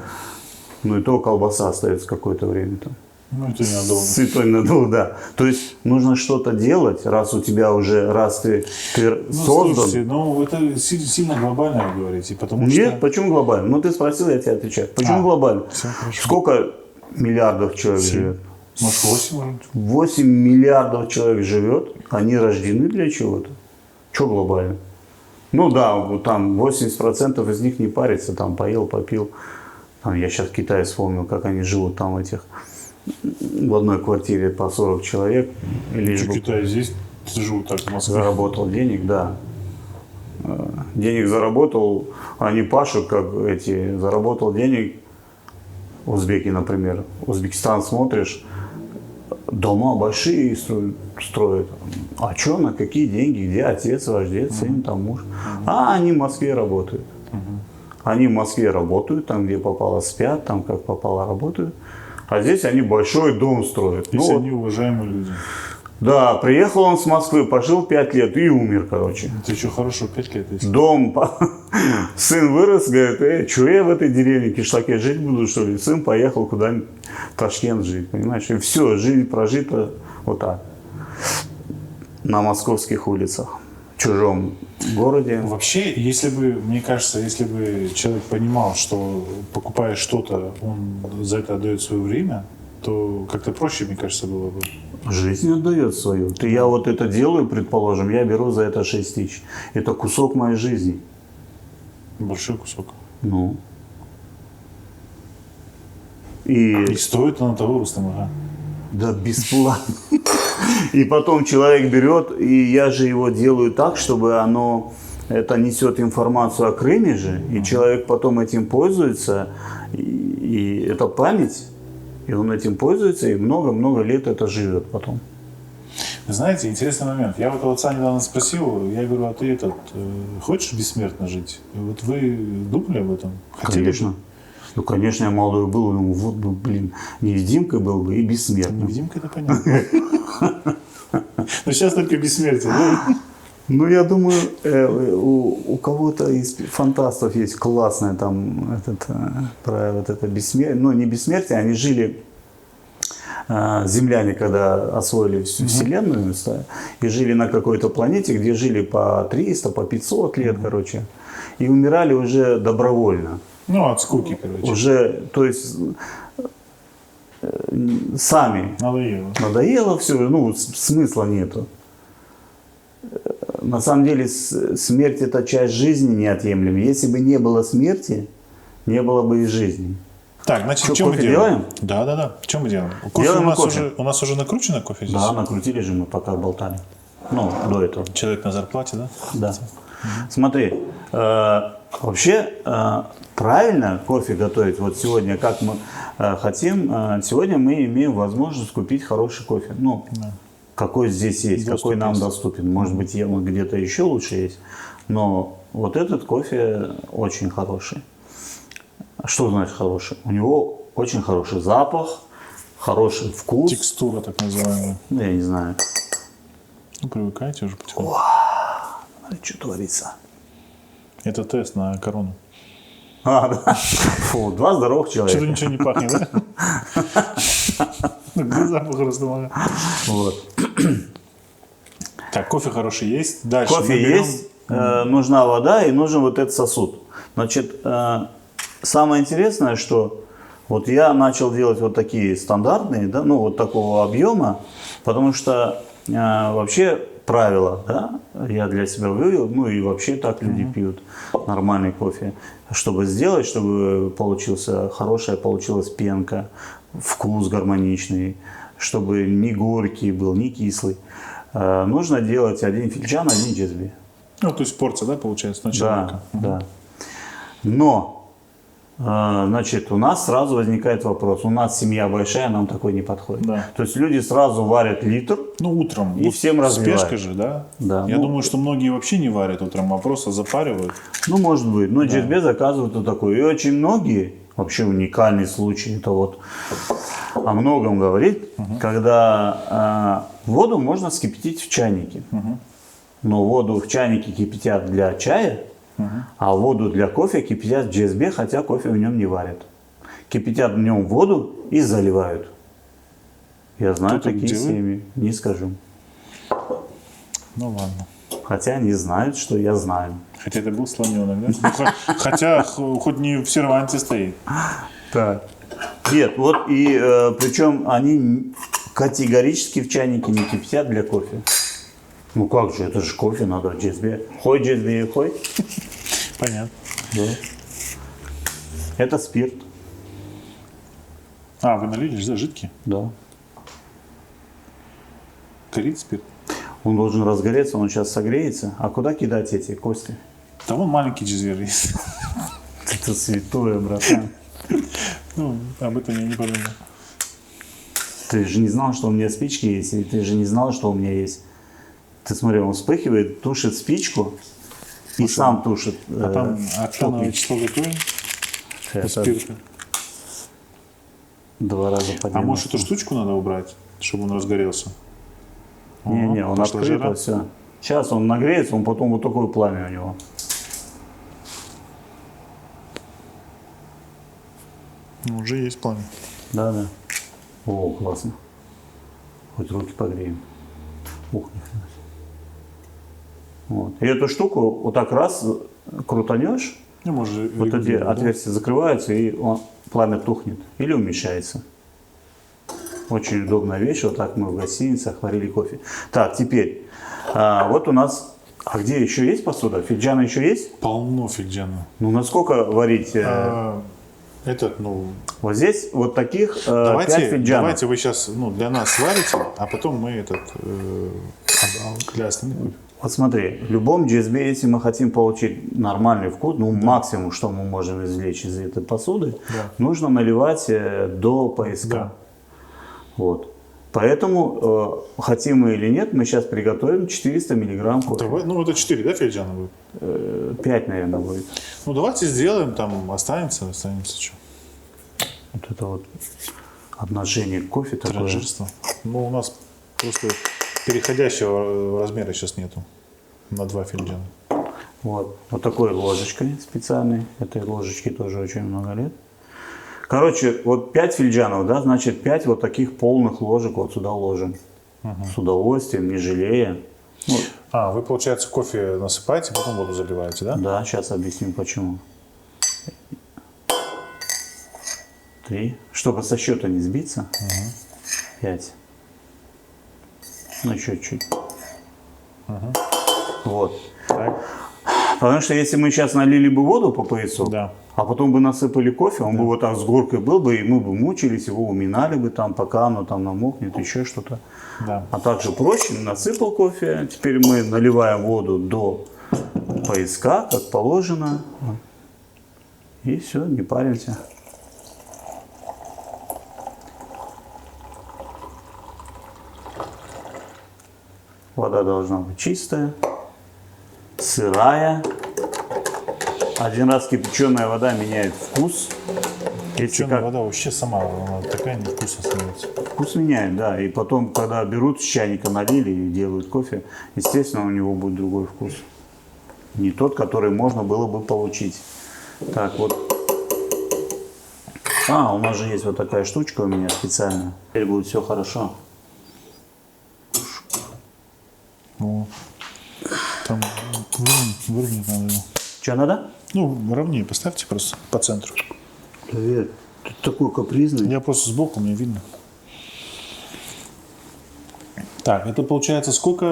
S2: и то колбаса остается какое-то время там.
S1: Ну, это ненадолго.
S2: Святой надолго, да. То есть нужно что-то делать, раз у тебя уже, раз ты создан.
S1: Слушайте, это сильно глобально вы говорите, потому что...
S2: Нет, почему глобально? Ты спросил, я тебе отвечаю. Почему глобально?
S1: Все хорошо.
S2: Сколько миллиардов человек живет?
S1: Может, 8, может?
S2: 8 миллиардов человек живет, они рождены для чего-то. Что глобально? Ну да, вот там 80% из них не парится, там поел, попил. Там, я сейчас в Китае вспомнил, как они живут там в одной квартире по 40 человек. Лишь
S1: В Китае здесь живут так, в Москве.
S2: заработал денег, да. Денег заработал, они пашут, как эти, заработал денег, узбеки, например. Узбекистан смотришь, дома большие строят. А что, на какие деньги? Где отец, ваш дед, сын, там муж? А они в Москве работают. Они в Москве работают, там где попало спят, там как попало работают. А здесь они большой дом строят.
S1: Если
S2: Ну,
S1: они уважаемые люди.
S2: да, приехал он с Москвы, пожил 5 лет и умер, короче.
S1: Это еще хорошо, 5 лет есть.
S2: Дом, сын вырос, говорит, что я в этой деревне Кишлаке жить буду, что ли? Сын поехал куда-нибудь в Ташкент жить, понимаешь? И все, жизнь прожита вот так, на московских улицах, в чужом городе.
S1: Вообще, если бы, мне кажется, если бы человек понимал, что покупая что-то, он за это отдает свое время, то как-то проще, мне кажется, было бы.
S2: Жизнь отдает свою. Я вот это делаю, предположим, я беру за это 6 тысяч. Это кусок моей жизни.
S1: Большой кусок.
S2: Ну.
S1: И стоит оно того, Рустам, ага.
S2: Да, бесплатно. И потом человек берет, и я же его делаю так, чтобы это несет информацию о Крыме же, и человек потом этим пользуется, и это память, и он этим пользуется, и много-много лет это живет потом.
S1: Вы знаете, интересный момент. Я вот у отца недавно спросил, я говорю, а ты хочешь бессмертно жить? Вот вы думали об этом? Хотели?
S2: Конечно. Ну, конечно, я молодой был, думаю, вот бы, блин, невидимкой был бы и бессмертным.
S1: Невидимка, это понятно. Но сейчас только бессмертие, да?
S2: Ну, я думаю, у кого-то из фантастов есть классное там про вот это бессмертие. Ну, не бессмертие, они жили, земляне, когда освоили всю Вселенную, и жили на какой-то планете, где жили по 300, по 500 лет, короче, и умирали уже добровольно.
S1: Ну, от скуки, короче.
S2: Уже, то есть, сами.
S1: Надоело.
S2: Надоело все, ну, смысла нету. На самом деле смерть – это часть жизни неотъемлемая. Если бы не было смерти, не было бы и жизни.
S1: Так, значит,
S2: Что,
S1: что мы
S2: кофе
S1: делаем? Да. Что мы делаем? Кофе
S2: Делаем кофе.
S1: У нас уже накручено кофе здесь?
S2: Да, накрутили же мы, пока болтали. Ну, до этого.
S1: Человек на зарплате, да?
S2: Да. Смотри, вообще правильно кофе готовить. Вот сегодня, как мы хотим, сегодня мы имеем возможность купить хороший кофе. Ну, какой здесь есть, какой нам доступен. Может быть, где-то еще лучше есть. Но вот этот кофе очень хороший. Что значит хороший? У него очень хороший запах, хороший вкус.
S1: Текстура так называемая.
S2: Ну, я не знаю.
S1: Ну, привыкайте уже потихоньку.
S2: Что творится?
S1: Это тест на корону.
S2: Да. Фу, два здоровых человека.
S1: Что-то ничего не пахнет, да? Где запах Рустама?
S2: Вот.
S1: Так, кофе хороший есть. Дальше.
S2: Кофе есть, нужна вода и нужен вот этот сосуд. Значит, самое интересное, что вот я начал делать вот такие стандартные, да, ну вот такого объема, потому что вообще правило, да, я для себя вывел, ну и вообще так люди пьют нормальный кофе, чтобы сделать, чтобы получилась пенка, вкус гармоничный, чтобы не горький был, не кислый. Нужно делать 1 финчан, 1 джезби.
S1: Ну, то есть порция, да, получается, на человека?
S2: Да. Но, значит, у нас сразу возникает вопрос. У нас семья большая, нам такой не подходит.
S1: Да.
S2: То есть люди сразу варят литр.
S1: Ну, утром.
S2: И всем разливают.
S1: Спешка же, да?
S2: Да.
S1: Я думаю, что многие вообще не варят утром, а просто запаривают.
S2: Ну, может быть. Но джезбе заказывают вот такой. И очень многие, вообще уникальный случай, это вот о многом говорит, когда воду можно вскипятить в чайнике. Но воду в чайнике кипятят для чая, а воду для кофе кипятят в джезбе, хотя кофе в нем не варят. Кипятят в нем воду и заливают. Я знаю такие семьи, не скажу.
S1: Ну ладно.
S2: Хотя они знают, что я знаю.
S1: Хотя это был слоненок, да? Хотя хоть не в серванте стоит.
S2: Так. Нет, вот и причем они категорически в чайнике не кипятят для кофе. Ну как же, это же кофе надо в джезбе. Хой джезбе, хой.
S1: Понятно.
S2: Да. Это спирт.
S1: А, вы налили, да, жидкий?
S2: Да.
S1: Горит спирт?
S2: Он должен разгореться, он сейчас согреется. А куда кидать эти кости?
S1: Да вон маленький джезвер есть.
S2: Это святое, братан.
S1: Ну, об этом я не подумал.
S2: Ты же не знал, что у меня спички есть, и ты же не знал, что у меня есть. Ты смотри, он вспыхивает, тушит спичку и сам тушит.
S1: А там октановое число какое?
S2: Это
S1: Спирта.
S2: 2 раза по 90.
S1: А может эту штучку надо убрать, чтобы он разгорелся?
S2: Не, он
S1: пошла
S2: открыт,
S1: жара.
S2: все. Сейчас он нагреется, он потом вот такое пламя у него.
S1: Ну, уже есть пламя.
S2: Да. О, классно. Хоть руки погреем. Ух, ни хрена себе. Вот. И эту штуку вот так раз крутанешь,
S1: Ну, может,
S2: вот эти
S1: регулировать, да?
S2: отверстия закрываются, и пламя тухнет или уменьшается. Очень удобная вещь. Вот так мы в гостиницах варили кофе. Так, теперь. Вот у нас... А где еще есть посуда? Фиджана еще есть?
S1: Полно фиджана.
S2: Ну, насколько варить?
S1: Этот, ну,
S2: Вот здесь вот таких 5
S1: давайте
S2: фиджанов.
S1: вы сейчас, для нас сварите, а потом мы этот для остальных.
S2: Вот смотри, в любом GSB, если мы хотим получить нормальный вкус, максимум, что мы можем извлечь из этой посуды, нужно наливать до пояска.
S1: Да.
S2: Вот. Поэтому, хотим мы или нет, мы сейчас приготовим 400 миллиграмм кофе.
S1: Давай, это 4, да, фиджана будет?
S2: 5, наверное, будет.
S1: Ну, давайте сделаем, там останется что.
S2: Вот это вот отношение к кофе такое.
S1: Транжирство. Ну, у нас просто переходящего размера сейчас нету на 2 фиджана.
S2: Вот такой ложечкой специальной. Этой ложечки тоже очень много лет. Короче, вот 5 фиджанов, да, значит 5 вот таких полных ложек вот сюда ложим. С удовольствием, не жалея. Вот.
S1: А, вы, получается, кофе насыпаете, потом воду заливаете, да?
S2: Да, сейчас объясню почему. 3. Чтобы со счета не сбиться. 5. Ну, чуть-чуть. Вот.
S1: Так.
S2: Потому что если мы сейчас налили бы воду по поясу,
S1: Да.
S2: а потом бы насыпали кофе, он бы вот так с горкой был бы, и мы бы мучились, его уминали бы там, пока оно там намокнет, еще что-то.
S1: Да.
S2: А также проще, насыпал кофе, теперь мы наливаем воду до пояска, как положено. И все, не паримся. Вода должна быть чистая, сырая. Один раз кипяченая вода меняет вкус.
S1: Кипяченая вода вообще сама, она такая невкусная становится.
S2: Вкус меняет, да. И потом, когда берут с чайника, налили и делают кофе, естественно, у него будет другой вкус. Не тот, который можно было бы получить. Так, вот. У нас же есть вот такая штучка у меня специальная. Теперь будет все хорошо.
S1: Ну, там выровнять надо его.
S2: Что надо?
S1: Ну, ровнее поставьте просто по центру.
S2: Привет. Ты такой капризный.
S1: Я просто сбоку, мне видно. Так, это получается сколько?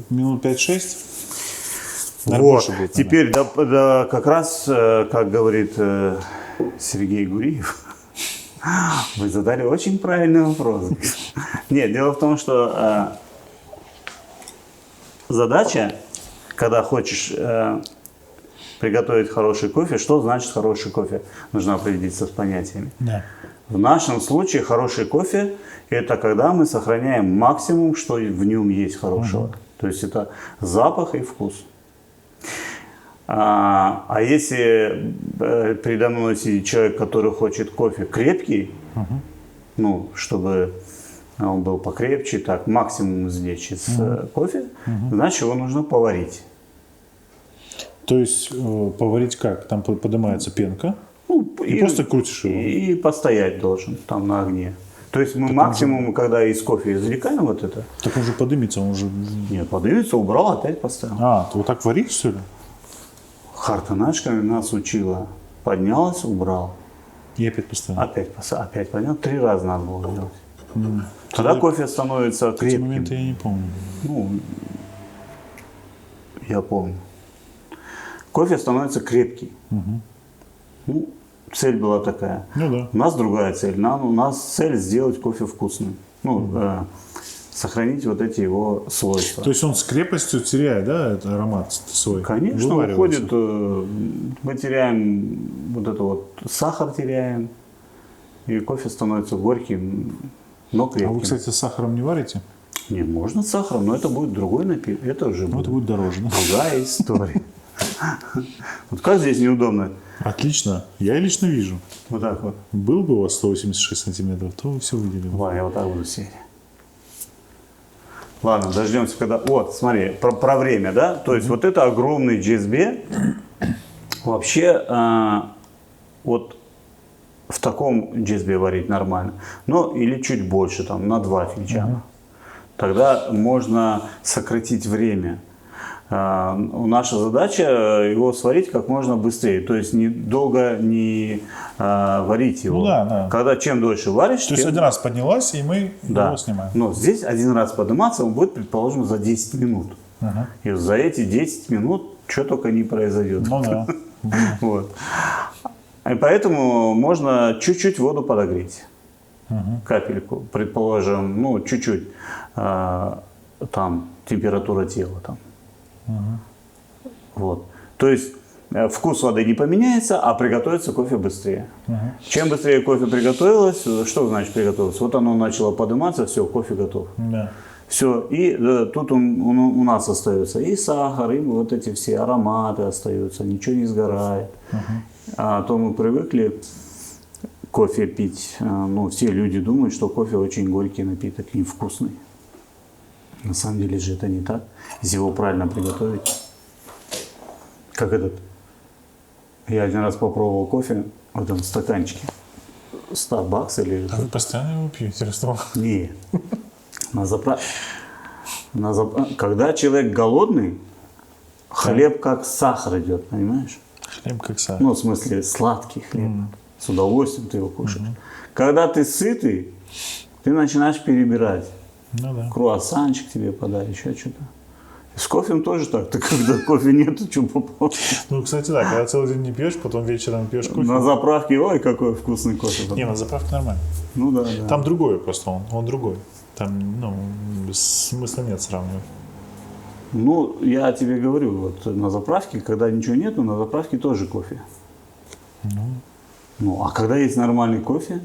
S1: Минут 5-6?
S2: Вот, теперь да, как раз, как говорит Сергей Гуриев, вы задали очень правильный вопрос. Нет, дело в том, что задача, когда хочешь приготовить хороший кофе, что значит хороший кофе? Нужно определиться с понятиями.
S1: Да.
S2: В нашем случае хороший кофе – это когда мы сохраняем максимум, что в нем есть хорошего. То есть это запах и вкус. А если передо мной сидит человек, который хочет кофе крепкий, чтобы он был покрепче, так максимум извлечь из кофе, значит его нужно поварить.
S1: То есть поварить как? Там поднимается пенка, и просто крутишь его.
S2: И постоять должен там на огне. То есть мы максимум, когда из кофе извлекаем вот это.
S1: Так он же подымется, он уже...
S2: Нет, подымется, убрал, опять поставил.
S1: Ты вот так варишь, что ли?
S2: Хартанашка нас учила. Поднялась, убрал.
S1: И опять постоянно.
S2: Опять, понятно? 3 раза надо было делать. Тогда кофе становится
S1: Эти
S2: крепким.
S1: моменты я не помню.
S2: Ну, я помню. Кофе становится крепкий. Ну, цель была такая.
S1: Ну да.
S2: У нас другая цель. У нас цель сделать кофе вкусным. Ну, сохранить вот эти его свойства.
S1: То есть он с крепостью теряет, да, это аромат свой?
S2: Конечно, уходит, мы теряем вот это вот, сахар теряем, и кофе становится горьким, но крепким.
S1: А вы, кстати, с сахаром не варите?
S2: Не, можно с сахаром, но это будет другой напиток. Это уже
S1: Ну, это будет дороже, да?
S2: другая история. Вот как здесь неудобно?
S1: Отлично. Я лично вижу.
S2: Вот так вот.
S1: Был бы у вас 186 сантиметров, то вы все увидели.
S2: Ладно, я вот так буду сидеть. Ладно, дождемся, когда... Вот, смотри, про время, да? То есть вот это огромный GSB. Вообще, вот в таком GSB варить нормально. Ну, или чуть больше, там, на 2 финчана. Тогда можно сократить время. Наша задача его сварить как можно быстрее. То есть долго не варить его.
S1: Ну да, да.
S2: Когда чем дольше варишь,
S1: То есть один раз поднялась, и мы его снимаем.
S2: Но здесь один раз подниматься он будет, предположим, за 10 минут. И за эти 10 минут что только не произойдет.
S1: Ну да.
S2: Вот. И поэтому можно чуть-чуть воду подогреть. Капельку, предположим, ну, чуть-чуть. Там температура тела. Там. Вот. То есть вкус воды не поменяется, а приготовится кофе быстрее. Чем быстрее кофе приготовилось, что значит приготовилось? Вот оно начало подниматься, все, кофе готов.
S1: Да.
S2: Все, и тут он у нас остается и сахар, и вот эти все ароматы остаются, ничего не сгорает. А то мы привыкли кофе пить, ну, все люди думают, что кофе очень горький напиток, невкусный. На самом деле же это не так. Если его правильно приготовить. Как этот. Я один раз попробовал кофе в этом стаканчике. Starbucks или...
S1: А вы постоянно его пьете, Ростов?
S2: Не. Когда человек голодный, хлеб как сахар идет, понимаешь?
S1: Хлеб как сахар.
S2: Ну, в смысле, сладкий хлеб. С удовольствием ты его кушаешь. Когда ты сытый, ты начинаешь перебирать.
S1: Ну да.
S2: Круассанчик тебе подали, еще что-то. С кофе тоже так. Ты когда кофе нету, что попало?
S1: Ну, кстати, да, когда целый день не пьешь, потом вечером пьешь кофе.
S2: На заправке, ой, какой вкусный кофе.
S1: Не, на заправке нормально.
S2: Ну да, да.
S1: Там другой просто, он другой. Там, ну, смысла нет сравнивать.
S2: Ну, я тебе говорю, вот на заправке, когда ничего нету, на заправке тоже кофе. Ну, а когда есть нормальный кофе,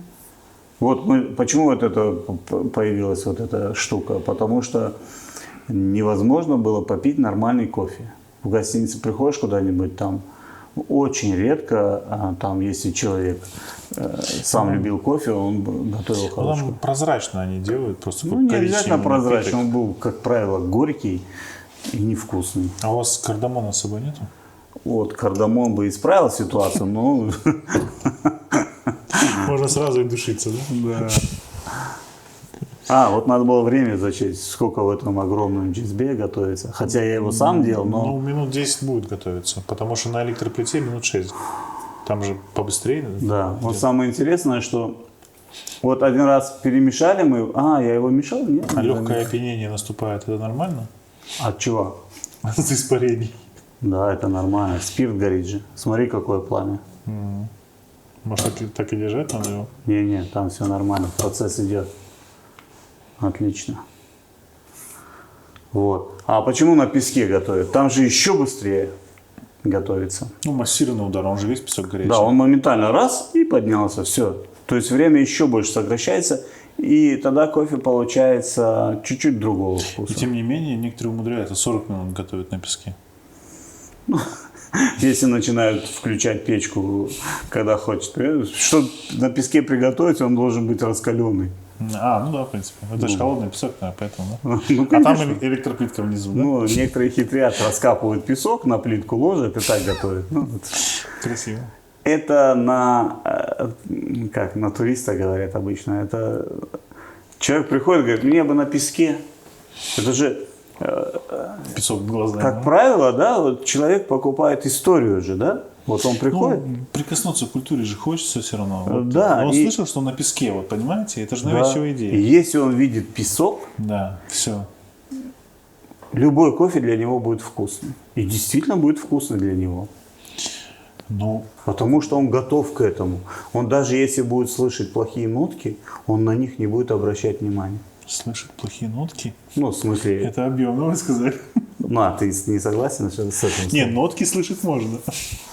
S2: вот почему вот это появилась вот эта штука? Потому что невозможно было попить нормальный кофе. В гостинице приходишь куда-нибудь, там очень редко, там если человек сам любил кофе, он готовил хороший кофе.
S1: Там прозрачно они делают, просто
S2: Ну, не обязательно прозрачный, он был, как правило, горький и невкусный.
S1: А у вас кардамона с собой нету?
S2: Вот, кардамон бы исправил ситуацию, но...
S1: Можно сразу и душиться, да?
S2: Да. Вот надо было время зачесть, сколько в этом огромном GSB готовится. Хотя я его сам делал, но...
S1: Ну, минут 10 будет готовиться, потому что на электроплите минут 6. Там же побыстрее.
S2: Да, вот самое интересное, что вот один раз перемешали мы... я его мешал? Нет.
S1: А легкое опьянение наступает, это нормально?
S2: От чего?
S1: От испарений.
S2: Да, это нормально. Спирт горит же. Смотри, какое пламя.
S1: Может, так и держать надо его?
S2: Не, там все нормально. Процесс идет. Отлично. Вот. А почему на песке готовят? Там же еще быстрее готовится.
S1: Ну, массированный удар, он же весь песок горячий.
S2: Да, он моментально раз и поднялся, все. То есть время еще больше сокращается, и тогда кофе получается чуть-чуть другого вкуса.
S1: И тем не менее, некоторые умудряются 40 минут готовить на песке.
S2: Если начинают включать печку, когда хочет. Чтобы на песке приготовить, он должен быть раскаленный.
S1: Ну да, в принципе. Это же холодный песок, да, поэтому, да.
S2: Ну,
S1: а там электроплитка внизу, да?
S2: Ну, некоторые хитрят, раскапывают песок, на плитку ложат и так готовят.
S1: Красиво.
S2: Это как на туриста говорят обычно. Это человек приходит и говорит, мне бы на песке. Это же...
S1: Песок в глаза.
S2: Как правило, да, вот человек покупает историю же, да? Вот он приходит.
S1: Ну, прикоснуться к культуре же хочется все равно. Вот,
S2: Да.
S1: Он слышал, что он на песке, вот понимаете? Это же навязчивая идея.
S2: И если он видит песок,
S1: Да, все.
S2: любой кофе для него будет вкусный. И действительно будет вкусный для него.
S1: Ну,
S2: Потому что он готов к этому. Он даже если будет слышать плохие нотки, он на них не будет обращать внимания.
S1: слышит плохие нотки.
S2: Ну, в смысле...
S1: Это объемно, вы сказали.
S2: Ну, а ты не согласен с этим?
S1: Не, нотки слышать можно.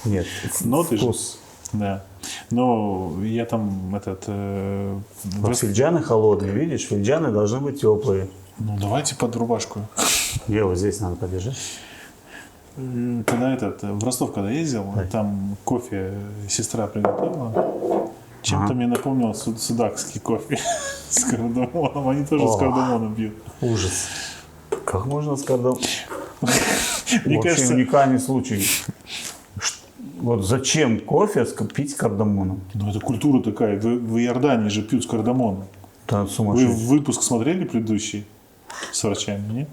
S2: Нет.
S1: Ноты же.
S2: Вкус.
S1: Да. Но я там
S2: Вот финджаны холодные, видишь? Финджаны должны быть теплые.
S1: Ну, давайте под рубашку.
S2: Где вот здесь надо подержать?
S1: Когда в Ростов, когда ездил, там кофе сестра приготовила. Чем-то мне напомнил судакский кофе с кардамоном. Они тоже с кардамоном пьют.
S2: Ужас. Как можно с кардамоном?
S1: Мне
S2: Вообще
S1: кажется,
S2: уникальный случай. Вот зачем кофе пить с кардамоном?
S1: ну это культура такая. В Иордании же пьют с кардамоном.
S2: Да,
S1: Вы
S2: сумасшедший.
S1: выпуск смотрели предыдущий с врачами, нет?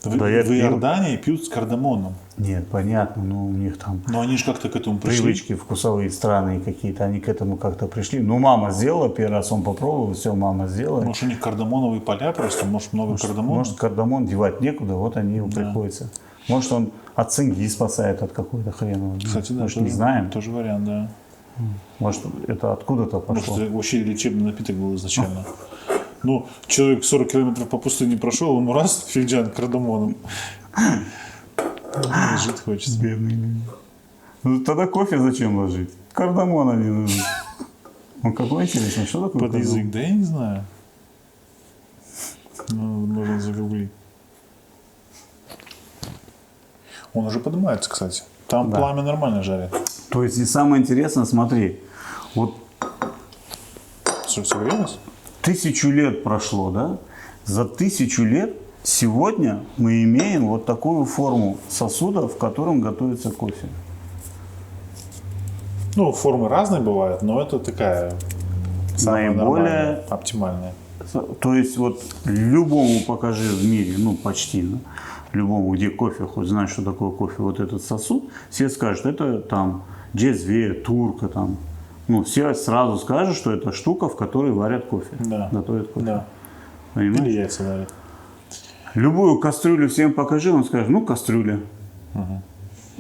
S2: Да, я
S1: В
S2: пью.
S1: Иордании пьют с кардамоном.
S2: Нет, понятно, но у них там
S1: Но они же как-то к этому пришли.
S2: привычки вкусовые странные какие-то, они к этому как-то пришли. Ну, мама сделала, первый раз он попробовал, все, мама сделала.
S1: Может, у них кардамоновые поля просто, может, много кардамона.
S2: Может, кардамон девать некуда, вот они ему приходится. Может, он от цинги спасает от какой-то хреновой.
S1: Кстати, да,
S2: Может,
S1: тоже,
S2: не знаем.
S1: тоже вариант, да.
S2: Может, это откуда-то пошло.
S1: Может, это вообще лечебный напиток был изначально. Ну, человек 40 километров по пустыне прошел, ему раз финджан кардамоном. Жить хочется.
S2: Ну, тогда кофе зачем ложить? Кардамона не нужно. Он какой интересный, что такое
S1: Под
S2: кардамон?
S1: язык, да я не знаю. Ну, можно загуглить. Он уже поднимается, кстати. Там
S2: Да.
S1: пламя нормально жарит.
S2: То есть, и самое интересное, смотри, вот
S1: Что, согрелось?
S2: 1000 лет прошло, да? За 1000 лет сегодня мы имеем вот такую форму сосуда, в котором готовится кофе.
S1: Ну, формы разные бывают, но это такая самая
S2: Наиболее-
S1: нормальная, оптимальная.
S2: То есть вот любому покажи в мире, ну почти, да, любому, где кофе, хоть знаешь, что такое кофе, вот этот сосуд, все скажут, это там джезве, турка, там, ну все сразу скажут, что это штука, в которой варят кофе,
S1: Да.
S2: готовят кофе.
S1: Да.
S2: Понимаешь?
S1: Или яйца варят.
S2: Любую кастрюлю всем покажи, он скажет, ну кастрюля.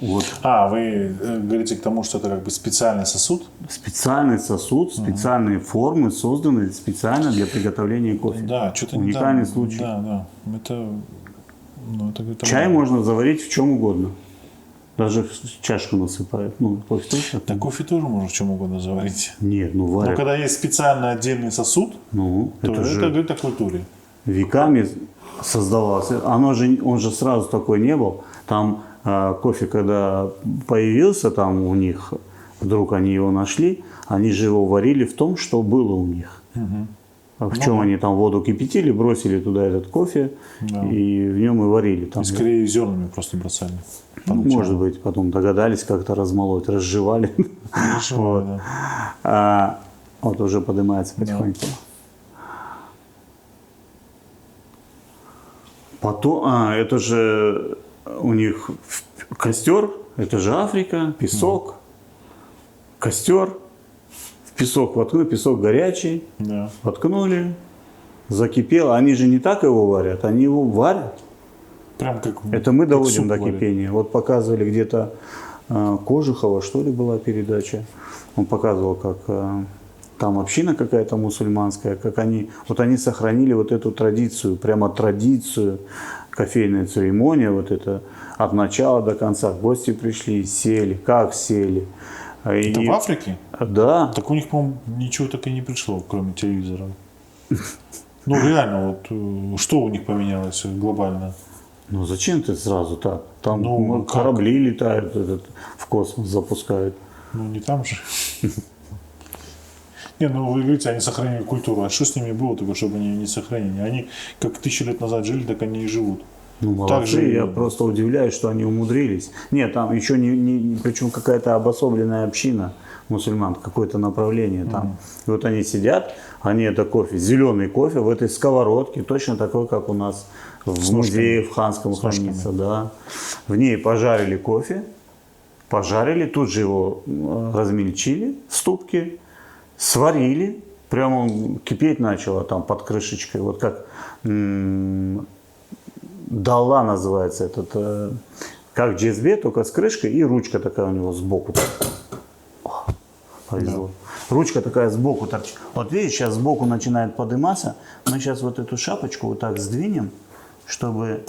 S2: Вот.
S1: А, вы говорите к тому, что это как бы специальный сосуд?
S2: Специальный сосуд, специальные формы созданы специально для приготовления кофе.
S1: Да, что-то
S2: Уникальный
S1: недавно-
S2: случай.
S1: Да, да. Это, ну, это
S2: Чай
S1: много.
S2: можно заварить в чем угодно. Даже в чашку насыпают. Ну, кофе точно.
S1: Да кофе тоже можно в чем угодно заварить.
S2: Нет, ну
S1: Но
S2: варят.
S1: когда есть специально отдельный сосуд,
S2: Ну,
S1: то
S2: это
S1: это
S2: же
S1: говорит о культуре.
S2: веками создавалось. Он же сразу такой не был. Там кофе, когда появился там у них, вдруг они его нашли, они же его варили в том, что было у них. А в чем они там воду кипятили, бросили туда этот кофе,
S1: Да.
S2: и в нем и варили. Там,
S1: И скорее зернами просто бросали.
S2: ну, может быть, потом догадались как-то размолоть, разжевали.
S1: Вот. Да.
S2: Вот уже поднимается потихоньку. Потом, это же у них костер, это же Африка, песок, костер, в песок воткнули, песок горячий,
S1: Да.
S2: воткнули, закипело. Они же не так его варят, они его варят.
S1: Прям как
S2: Это мы
S1: как
S2: доводим
S1: суп
S2: до
S1: варят.
S2: кипения. Вот показывали где-то Кожухова, что ли, была передача. Он показывал, как там община какая-то мусульманская, как они сохранили вот эту традицию, прямо традицию, кофейная церемония, вот это от начала до конца. Гости пришли, сели, как сели.
S1: Это в Африке?
S2: Да.
S1: Так у них, по-моему, ничего так и не пришло, кроме телевизора. Ну, реально, вот что у них поменялось глобально?
S2: Ну зачем ты сразу так? Там
S1: Ну, как?
S2: корабли летают, в космос запускают.
S1: Ну, не там же. Не, ну вы говорите, они сохранили культуру. А что с ними было такое, чтобы они не сохранили? Они как 1000 лет назад жили, так они и живут.
S2: Ну, молодцы,
S1: Также
S2: я просто удивляюсь, что они умудрились. Нет, там еще причем какая-то обособленная община мусульман, какое-то направление там. И вот они сидят, они это кофе, зеленый кофе в этой сковородке, точно такой, как у нас в
S1: С
S2: музее
S1: ножками.
S2: в Ханском
S1: С ножками.
S2: хранится, да. В ней пожарили кофе, Пожарили, тут же его размельчили в ступке, сварили. Прямо он кипеть начал, а там под крышечкой. Вот как дала называется этот, как джезбе, только с крышкой, и ручка такая у него сбоку. Повезло. Да. Ручка такая сбоку торчит. Вот видишь, сейчас сбоку начинает подниматься. Мы сейчас вот эту шапочку вот так сдвинем, чтобы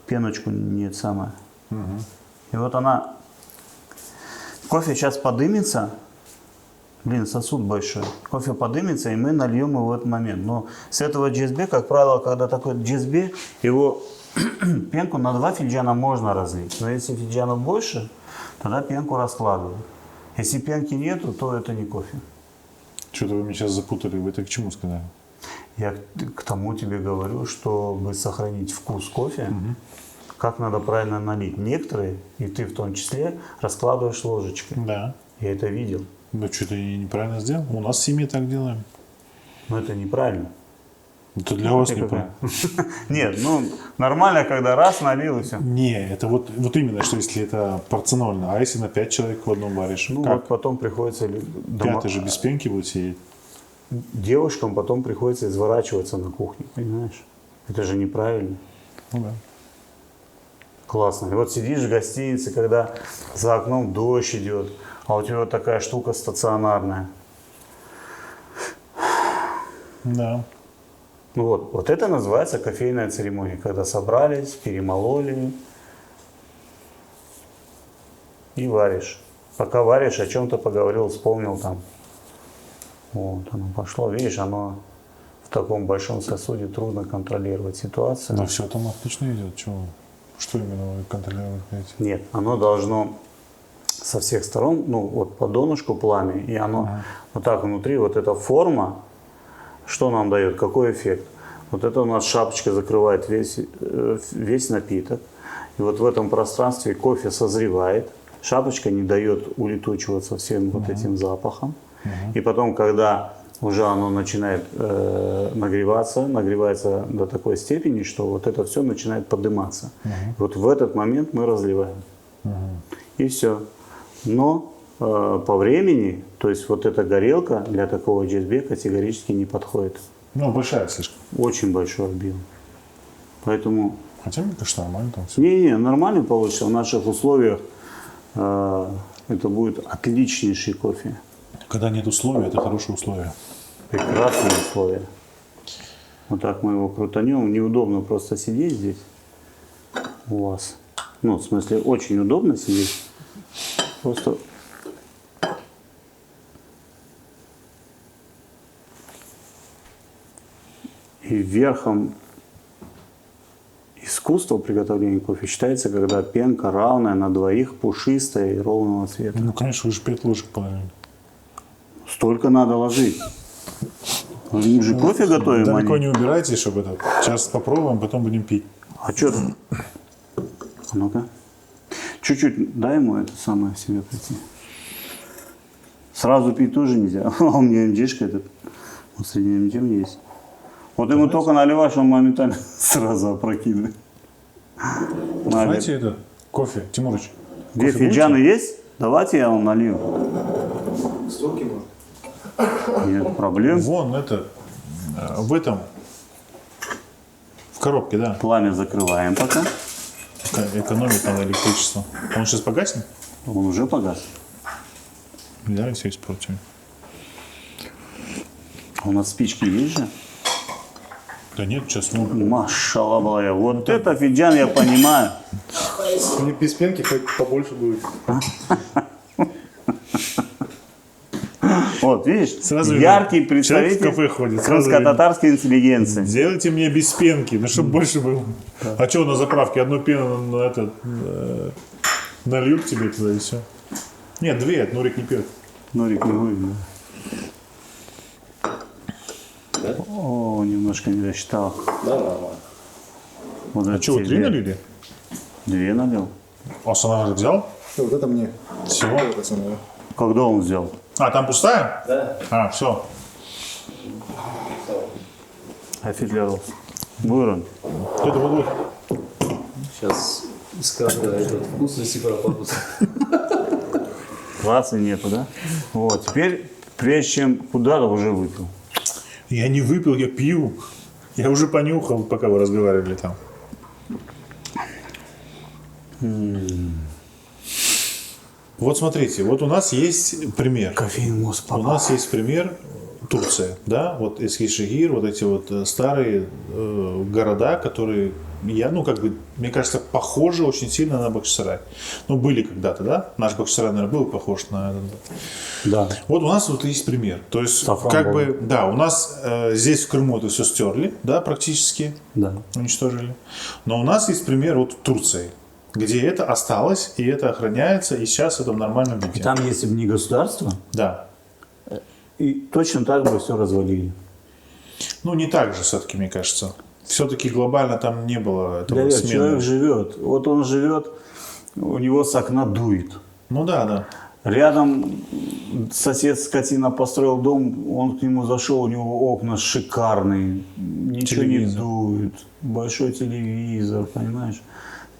S2: пеночку не самое. Угу. И вот она, кофе сейчас подымется. Блин, сосуд большой. Кофе подымется, и мы нальем его в этот момент. Но с этого джезбе, как правило, когда такой джезбе, его пенку на 2 финджана можно разлить. Но если финджанов больше, тогда пенку раскладывают. Если пенки нету, то это не кофе.
S1: Что-то вы меня сейчас запутали. Вы это к чему сказали?
S2: Я к тому тебе говорю, чтобы сохранить вкус кофе, как надо правильно налить. Некоторые, и ты в том числе, раскладываешь ложечкой.
S1: Да.
S2: Я это видел.
S1: Ну, что-то я неправильно сделал. У нас в семье так делаем.
S2: Но это неправильно.
S1: Это для вас неправильно.
S2: Нет, ну, нормально, когда раз налил и все.
S1: Не, это вот именно, что если это порционально. А если на 5 человек в одном варишь?
S2: Ну,
S1: как?
S2: вот потом приходится...
S1: 5 же без пенки будет сидеть.
S2: Девушкам потом приходится изворачиваться на кухне, понимаешь? Это же неправильно.
S1: Ну да.
S2: Классно. И вот сидишь в гостинице, когда за окном дождь идет, а у тебя вот такая штука стационарная.
S1: Да.
S2: Вот это называется кофейная церемония, когда собрались, перемололи и варишь. Пока варишь, о чем-то поговорил, вспомнил там. Вот оно пошло, видишь, оно в таком большом сосуде трудно контролировать ситуацию.
S1: Да все там отлично идет. Чего? Что именно вы контролируете?
S2: Нет, оно должно со всех сторон, ну вот по донышку пламя, и оно вот так внутри, вот эта форма, что нам дает, какой эффект? Вот это у нас шапочка закрывает весь напиток. И вот в этом пространстве кофе созревает. Шапочка не дает улетучиваться всем вот этим запахом. И потом, когда уже оно начинает нагревается до такой степени, что вот это все начинает подниматься. Вот в этот момент мы разливаем. И все. Но по времени, то есть вот эта горелка для такого джезбе категорически не подходит.
S1: Ну, большая слишком.
S2: Очень большой объем. Поэтому...
S1: Хотя, мне кажется, нормально там все.
S2: Не, нормально получится. В наших условиях это будет отличнейший кофе.
S1: Когда нет условий, это хорошие условия.
S2: Прекрасные условия. Вот так мы его крутанем. Неудобно просто сидеть здесь у вас. Ну, в смысле, очень удобно сидеть. Просто... И верхом искусства приготовления кофе считается, когда пенка равная на двоих, пушистая и ровного цвета.
S1: Ну, конечно, вы же 5 ложек положили.
S2: Столько надо ложить. Мы же кофе готовим.
S1: Далеко не убирайте, чтобы это. Сейчас попробуем, потом будем пить.
S2: А что там? А ну-ка. Чуть-чуть дай ему это самое в себя прийти. Сразу пить тоже нельзя. А у меня МДшка этот. Вот среди МД есть. Вот ему только наливаешь, он моментально сразу опрокидывает.
S1: Давайте это, кофе, Тимурыч.
S2: Где фиджаны есть? Давайте я вам налью.
S3: Столки можно?
S2: Нет проблем.
S1: Вон это, в этом, в коробке, да.
S2: Пламя закрываем пока.
S1: Экономит надо электричество. Он сейчас погаснет?
S2: Он уже погас.
S1: Да, все испортим.
S2: У нас спички есть же?
S1: Да нет, сейчас ну.
S2: Машалла была. Вот это фиджан я понимаю.
S3: Не без пенки, хоть побольше будет.
S2: Вот, видишь,
S1: Сразу
S2: яркий
S1: человек в
S2: представитель
S1: кафе ходит, сразу
S2: крымско-татарской интеллигенции.
S1: Сделайте мне без пенки, ну чтобы больше было. А что на заправке? Одну пену на этот нальют тебе туда и все. Нет, 2, Нурик не пьет.
S2: Нурик не будет, да? О, немножко не досчитал.
S3: Да, нормально.
S2: Вот
S1: А что, вы 3 налили?
S2: 2 налил.
S1: А Санар взял?
S3: Вот это мне.
S1: Всего?
S3: Это самое.
S2: Когда он взял?
S1: А, там пустая?
S3: Да.
S1: А, все.
S2: Официально. Бuyurun.
S1: Это вот.
S3: Сейчас
S4: из кадра этот вкусности пропадут.
S2: Класса нету, да? Вот, теперь, прежде чем куда-то уже выпил.
S1: Я не выпил, я пью. Я уже понюхал, пока вы разговаривали там. Вот смотрите, вот у нас есть пример.
S2: Кофеин мозг
S1: У нас есть пример Турция, да, вот Эскишехир, вот эти вот старые города, которые, мне кажется, похожи очень сильно на Бахчисарай. Ну, были когда-то, да? Наш Бахчисарай, наверное, был похож на этот.
S2: Да.
S1: Вот у нас вот есть пример. То есть,
S2: Сафран был.
S1: да, у нас здесь в Крыму это все стерли, да, практически,
S2: Да.
S1: уничтожили. Но у нас есть пример вот в Турции, где это осталось, и это охраняется, и сейчас это в нормальном виде.
S2: Там, если бы не государство,
S1: Да.
S2: и точно так бы все развалили.
S1: Ну, не так же все-таки, мне кажется. Все-таки глобально там не было этого
S2: Да,
S1: смены.
S2: человек живет. Вот он живет, у него с окна дует.
S1: Ну да, да.
S2: Рядом сосед скотина построил дом, он к нему зашел, у него окна шикарные, ничего
S1: Телевизор.
S2: не дует, большой телевизор, понимаешь,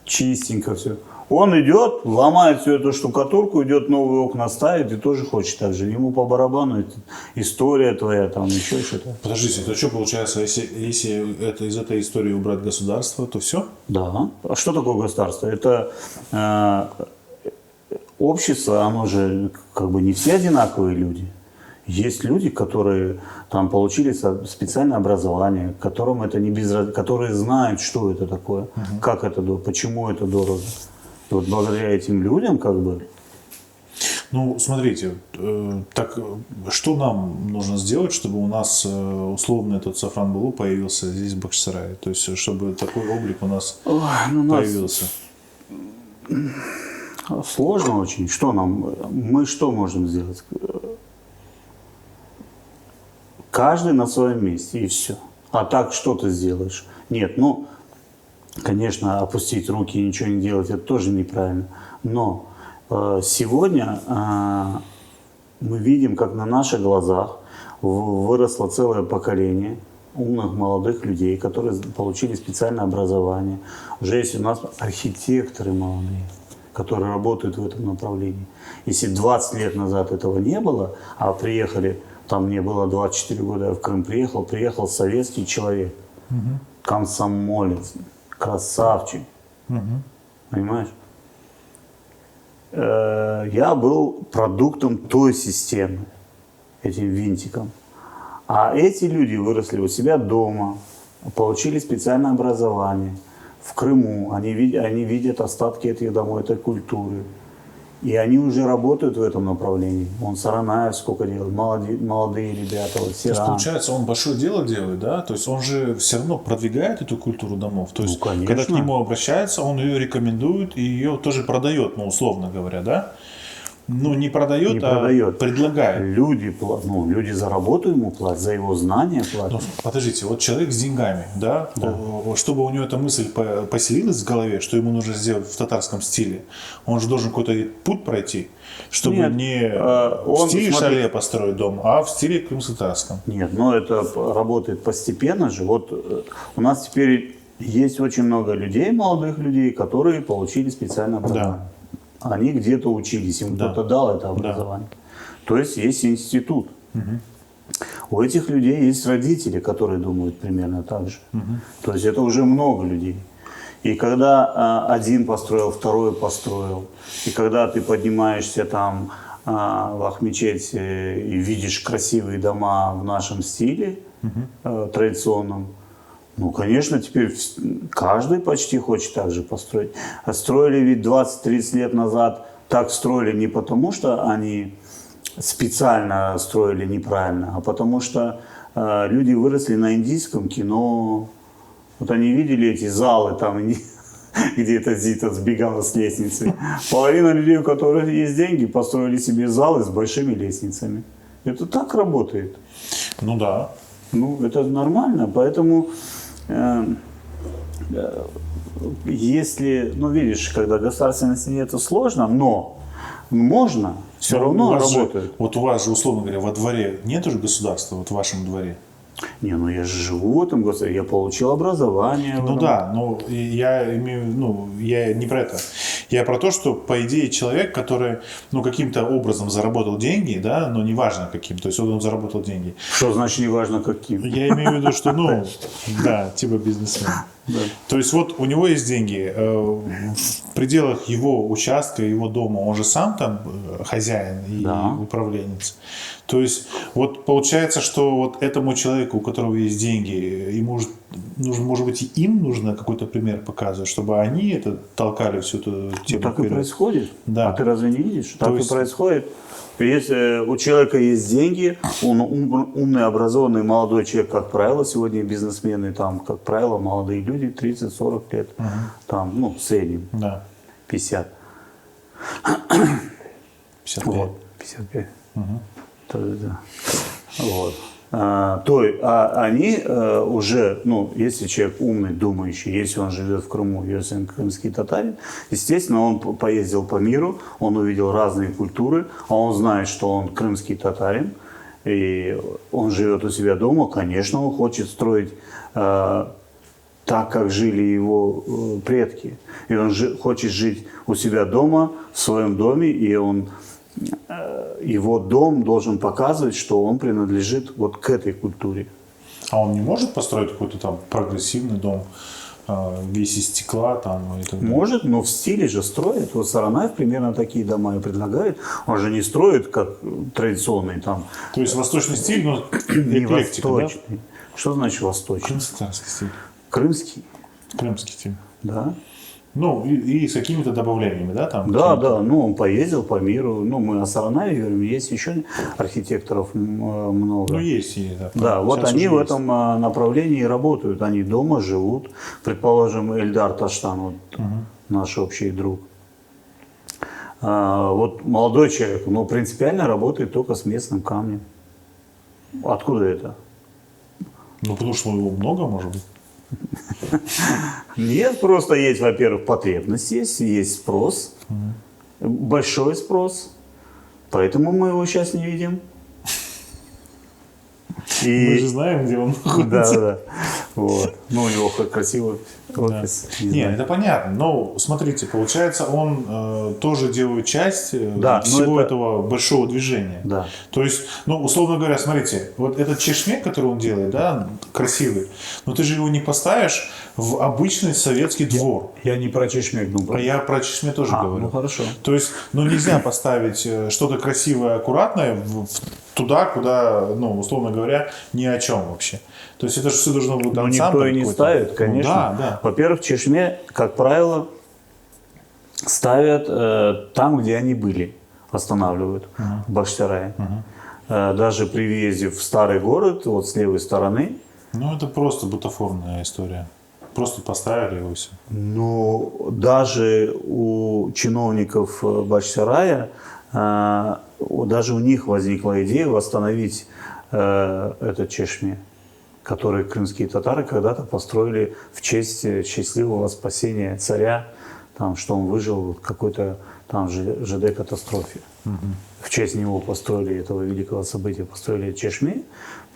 S2: чистенько все. Он идет, ломает всю эту штукатурку, идет новые окна ставит и тоже хочет так же. Ему по барабану это история твоя, там еще что-то.
S1: Подождите, то что получается, если это из этой истории убрать государство, то все?
S2: Да. А что такое государство? Это общество, оно же как бы не все одинаковые люди. Есть люди, которые там получили специальное образование, которым это не которые знают, что это такое, как это, почему это дорого. И вот благодаря этим людям как бы.
S1: Ну, смотрите, так что нам нужно сделать, чтобы у нас условно этот Сафранболу появился здесь, в Бахчисарае? То есть, чтобы такой облик у нас появился?
S2: Сложно очень. Что нам? Мы что можем сделать? Каждый на своем месте, и все. А так что ты сделаешь? Нет, ну, конечно, опустить руки и ничего не делать, это тоже неправильно. Но сегодня мы видим, как на наших глазах выросло целое поколение умных молодых людей, которые получили специальное образование. Уже есть у нас архитекторы молодые, которые работают в этом направлении. Если 20 лет назад этого не было, а приехали, там мне было 24 года, я в Крым приехал советский человек, комсомолец, красавчик, понимаешь? Я был продуктом той системы, этим винтиком. А эти люди выросли у себя дома, получили специальное образование в Крыму, они видят остатки этих домов, этой культуры. И они уже работают в этом направлении. Он Саранаев сколько делает, молодые ребята, вот
S1: То есть, получается, он большое дело делает, да? То есть, он же все равно продвигает эту культуру домов. То есть,
S2: конечно.
S1: когда к нему обращается, он ее рекомендует и ее тоже продает, ну, условно говоря, да? Ну, не продает, предлагает.
S2: Люди за работу ему платят, за его знания платят.
S1: Но, подождите, вот человек с деньгами, да? Чтобы у него эта мысль поселилась в голове, что ему нужно сделать в татарском стиле, он же должен какой-то путь пройти, чтобы не в стиле шале построить дом, а в стиле крымско-татарском.
S2: Нет, но это работает постепенно же. Вот у нас теперь есть очень много людей, молодых людей, которые получили специальное образование.
S1: Да.
S2: Они где-то учились, им кто-то дал это образование. То есть есть институт. У этих людей есть родители, которые думают примерно так же. То есть это уже много людей. И когда один построил, второй построил, и когда ты поднимаешься там в Ахмечете и видишь красивые дома в нашем стиле традиционном, ну, конечно, теперь каждый почти хочет так же построить. А строили ведь 20-30 лет назад, так строили не потому, что они специально строили неправильно, а потому что люди выросли на индийском кино. Вот они видели эти залы там, где эта Зита сбегала с лестницы. Половина людей, у которых есть деньги, построили себе залы с большими лестницами. Это так работает.
S1: Ну да.
S2: Ну, это нормально, поэтому если, ну, видишь, когда государственности нет, это сложно, но можно, все равно работает.
S1: Вот у вас же, условно говоря, во дворе нет уже государства, вот в вашем дворе?
S2: Не, ну я же живу в этом государстве, я получил образование.
S1: Ну да, но я имею, ну, я не про это. Я про то, что, по идее, человек, который, ну, каким-то образом заработал деньги, да, но неважно каким, то есть он заработал деньги.
S2: Что значит неважно каким?
S1: Я имею в виду, что, ну, да, типа бизнесмен.
S2: Да.
S1: То есть вот у него есть деньги, в пределах его участка, его дома, он же сам там хозяин и
S2: Да.
S1: управленец. То есть вот получается, что вот этому человеку, у которого есть деньги, ему нужно, может быть, и им нужно какой-то пример показывать, чтобы они это толкали всю эту тему
S2: Так и
S1: вперед.
S2: происходит.
S1: Да.
S2: А ты разве не видишь?
S1: То
S2: Так
S1: есть-
S2: и происходит. Если у человека есть деньги, он умный, образованный, молодой человек, как правило, сегодня бизнесмены, там, как правило, молодые люди, 30-40 лет, там, ну, в среднем,
S1: Да,
S2: 50.
S1: 55.
S2: Вот, 55. Да. Вот. Они уже, ну, если человек умный, думающий, если он живет в Крыму, если он крымский татарин, естественно, он поездил по миру, он увидел разные культуры, а он знает, что он крымский татарин, и он живет у себя дома, конечно, он хочет строить так, как жили его предки. И он хочет жить у себя дома, в своем доме, и его дом должен показывать, что он принадлежит вот к этой культуре.
S1: А он не может построить какой-то там прогрессивный дом, весь из стекла там и так далее?
S2: Может, но в стиле же строит. Вот Саранаев примерно такие дома и предлагает. Он же не строит, как традиционный там.
S1: То есть восточный стиль, но
S2: Не
S1: эклектика, да?
S2: восточный. Что значит восточный?
S1: Крымский стиль.
S2: Крымский,
S1: Крымский стиль.
S2: да.
S1: Ну, и с какими-то добавлениями, да? Там,
S2: Да,
S1: какими-то?
S2: да, ну он поездил по миру. Ну, мы о Саранаеве говорим, есть еще архитекторов много.
S1: Ну, есть и да.
S2: Да, вот
S1: Сейчас
S2: они
S1: уже
S2: в
S1: есть.
S2: этом направлении и работают. Они дома живут. Предположим, Эльдар Таштан, вот, наш общий друг. Вот молодой человек, но принципиально работает только с местным камнем. Откуда это?
S1: Ну, потому что его много, может быть.
S2: Нет, просто есть, во-первых, потребность есть спрос, большой спрос, поэтому мы его сейчас не видим.
S1: Мы же знаем, где он
S2: Да,
S1: находится.
S2: да. Вот. Ну, у него хоть красивый офис. не
S1: Нет,
S2: знаю.
S1: это понятно. Но смотрите, получается, он тоже делает часть
S2: Да, но
S1: всего
S2: это-
S1: этого большого движения.
S2: Да.
S1: То есть, ну, условно говоря, смотрите, вот этот чешме, который он делает, да, красивый, но ты же его не поставишь в обычный советский двор.
S2: Я не про Чешмек думаю.
S1: Я про чешме тоже говорю.
S2: Ну хорошо.
S1: То есть, ну, нельзя поставить что-то красивое, аккуратное туда, куда, ну, условно говоря, ни о чем вообще. То есть это же все должно быть
S2: Но
S1: ансамбль
S2: никто и не
S1: какой-то.
S2: ставит,
S1: Ну,
S2: конечно.
S1: да, да.
S2: Во-первых, в Чешме, как правило, ставят там, где они были, останавливают, в Бахчисарае. Даже при въезде в старый город, вот с левой стороны,
S1: Ну, это просто бутафорная история. Просто поставили его и все.
S2: но даже у чиновников Бахчисарая, даже у них возникла идея восстановить этот Чешме, который крымские татары когда-то построили в честь счастливого спасения царя, там, что он выжил в какой-то там ЖД-катастрофе. В честь него построили этого великого события, построили Чешме,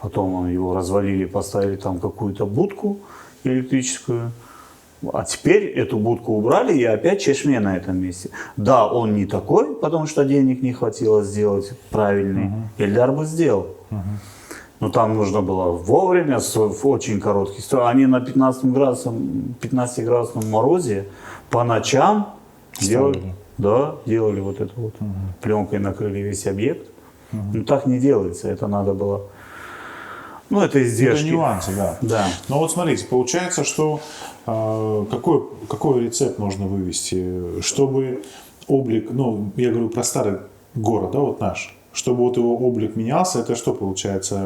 S2: потом его развалили, поставили там какую-то будку электрическую. А теперь эту будку убрали, и опять Чешме на этом месте. Да, он не такой, потому что денег не хватило сделать правильный. Эльдар бы сделал. Но там нужно было вовремя, в очень короткий срок. Они на 15-градусном морозе по ночам делали, делали вот эту вот. Пленкой накрыли весь объект. Ну так не делается, это надо было. Ну это издержки.
S1: Это нюансы, да.
S2: Да.
S1: Но вот смотрите, получается, что какой рецепт можно вывести, чтобы облик, ну, я говорю про старый город, да, вот наш, чтобы вот его облик менялся, это что получается?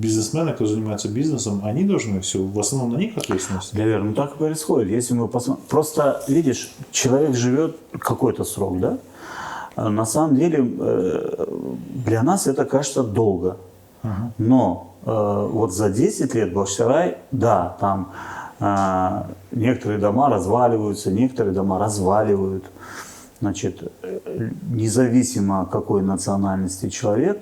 S1: Бизнесмены, кто занимается бизнесом, они должны все, в основном на них ответственность?
S2: Наверное, ну так и происходит. Если мы посмотрим, просто видишь, человек живет какой-то срок, да? А на самом деле для нас это кажется долго. Но вот за 10 лет Бахчисарай, да, там некоторые дома разваливаются, некоторые дома разваливают. Значит, независимо какой национальности человек,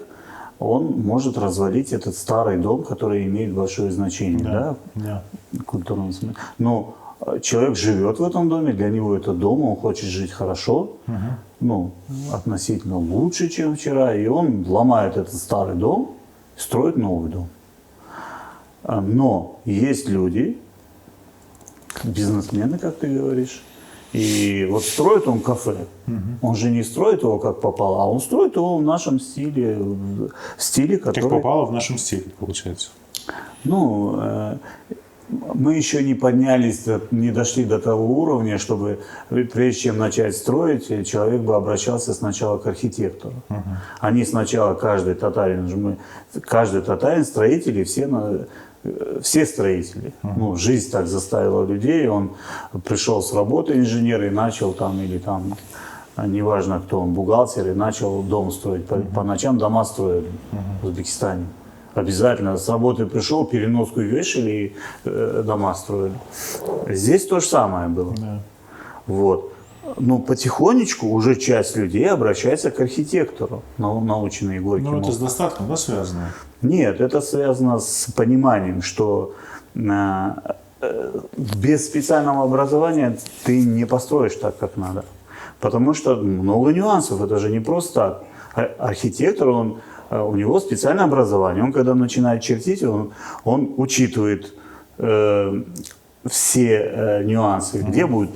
S2: он может развалить этот старый дом, который имеет большое значение, да,
S1: Да.
S2: в культурном смысле. Но человек живет в этом доме, для него это дом, он хочет жить хорошо, ну, относительно лучше, чем вчера, и он ломает этот старый дом, строит новый дом. Но есть люди, бизнесмены, как ты говоришь, и вот строит он кафе, он же не строит его как попало, а он строит его в нашем стиле, в стиле, который...
S1: Как попало в нашем стиле, получается.
S2: Ну, мы еще не поднялись, не дошли до того уровня, чтобы прежде чем начать строить, человек бы обращался сначала к архитектору. Они сначала, каждый татарин, строители, все строители. Ну, жизнь так заставила людей, он пришел с работы инженер и начал там, или там, неважно кто он, бухгалтер, и начал дом строить. По ночам дома строили в Узбекистане. Обязательно с работы пришел, переноску вешали и дома строили. Здесь то же самое было.
S1: Да.
S2: Вот. Но потихонечку уже часть людей обращается к архитектору, наученные Горьким.
S1: Ну, это с достатком, да, связано?
S2: Нет, это связано с пониманием, что без специального образования ты не построишь так, как надо. Потому что много нюансов, это же не просто так. Архитектор, у него специальное образование, он когда начинает чертить, он учитывает все нюансы, где будет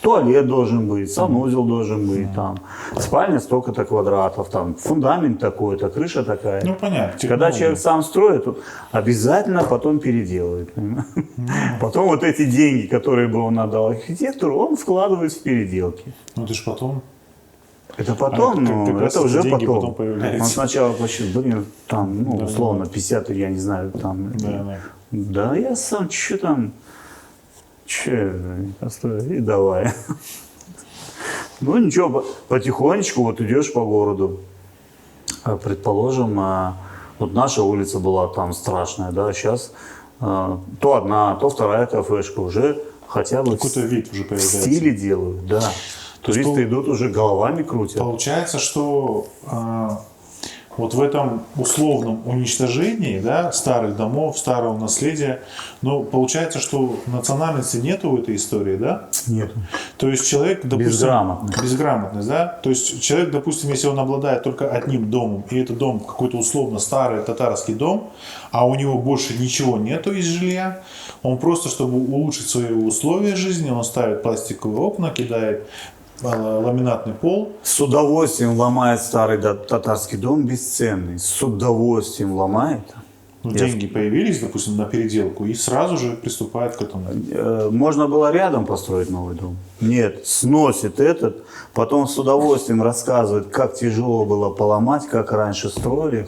S2: туалет должен быть, санузел должен быть, там, спальня столько-то квадратов, там, фундамент такой-то, крыша такая.
S1: Ну, понятно.
S2: Когда человек сам строит, обязательно потом переделывает. Потом вот эти деньги, которые бы он отдал архитектору, он вкладывает в переделки.
S1: Ну, это же потом.
S2: Это потом,
S1: как раз
S2: это уже
S1: деньги
S2: потом.
S1: потом появляются.
S2: Он сначала посчитал, там, ну, условно, 50, я не знаю, там. Да, я сам, что там, и давай. Ну, ничего, потихонечку вот идешь по городу. Предположим, вот наша улица была там страшная, да, сейчас то одна, то вторая кафешка уже хотя бы
S1: Какой-то вид уже
S2: в
S1: появляется.
S2: стиле делают, да. Туристы идут уже головами крутят.
S1: Получается, что вот в этом условном уничтожении, да, старых домов, старого наследия, ну, получается, что национальности нету в этой истории, да?
S2: Нет.
S1: То есть человек, допустим...
S2: Безграмотность.
S1: Безграмотность, да? То есть человек, допустим, если он обладает только одним домом, и это дом какой-то условно старый татарский дом, а у него больше ничего нету из жилья, он просто, чтобы улучшить свои условия жизни, он ставит пластиковые окна, кидает ламинатный пол.
S2: С удовольствием ломает старый татарский дом, бесценный. С удовольствием ломает.
S1: Ну, деньги появились, допустим, на переделку, и сразу же приступает к этому.
S2: Можно было рядом построить новый дом. Нет, сносит этот, потом с удовольствием рассказывает, как тяжело было поломать, как раньше строили,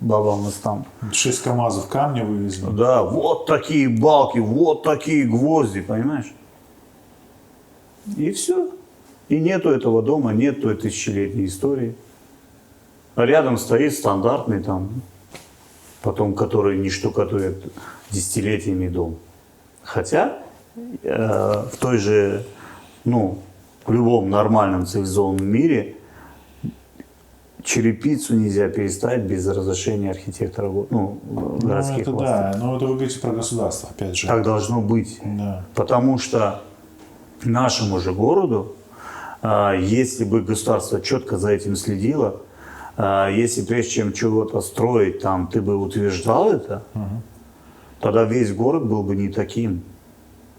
S2: баба у нас там.
S1: 6 КАМАЗов камня вывезли.
S2: Да, вот такие балки, вот такие гвозди, понимаешь? И все. И нету этого дома, нет той тысячелетней истории. А рядом стоит стандартный там, потом который не штукатурит десятилетиями дом. Хотя в той же, ну, в любом нормальном цивилизованном мире черепицу нельзя переставить без разрешения архитектора, ну, городских
S1: это
S2: властей.
S1: да, но это вы говорите про государство, опять же.
S2: Так должно быть.
S1: Да.
S2: Потому что нашему же городу, если бы государство четко за этим следило, если прежде чем чего-то строить, там, ты бы утверждал это, тогда весь город был бы не таким.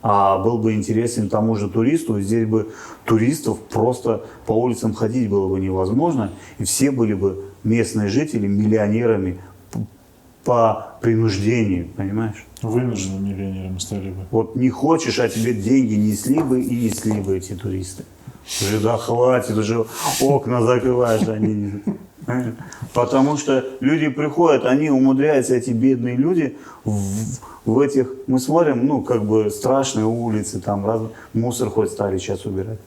S2: А был бы интересен тому же туристу, и здесь бы туристов просто по улицам ходить было бы невозможно, и все были бы местные жители миллионерами по принуждению, понимаешь?
S1: Вынужденными миллионерами стали бы.
S2: Вот не хочешь, а тебе деньги несли бы и несли бы эти туристы. Уже да хватит, уже окна закрываешь, они... Потому что люди приходят, они умудряются, эти бедные люди, в этих, мы смотрим, ну, как бы страшные улицы, там мусор хоть стали сейчас убирать.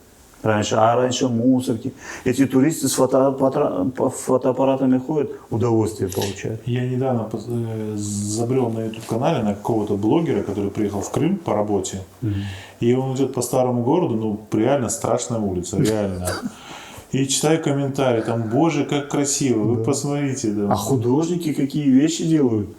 S2: Раньше мусорки. Эти туристы с фотоаппаратами ходят, удовольствие получают.
S1: Я недавно забрел на YouTube-канале на какого-то блогера, который приехал в Крым по работе. И он идет по старому городу, ну, реально страшная улица, реально. И читаю комментарии, там, боже, как красиво, вы посмотрите. Да.
S2: А художники какие вещи делают?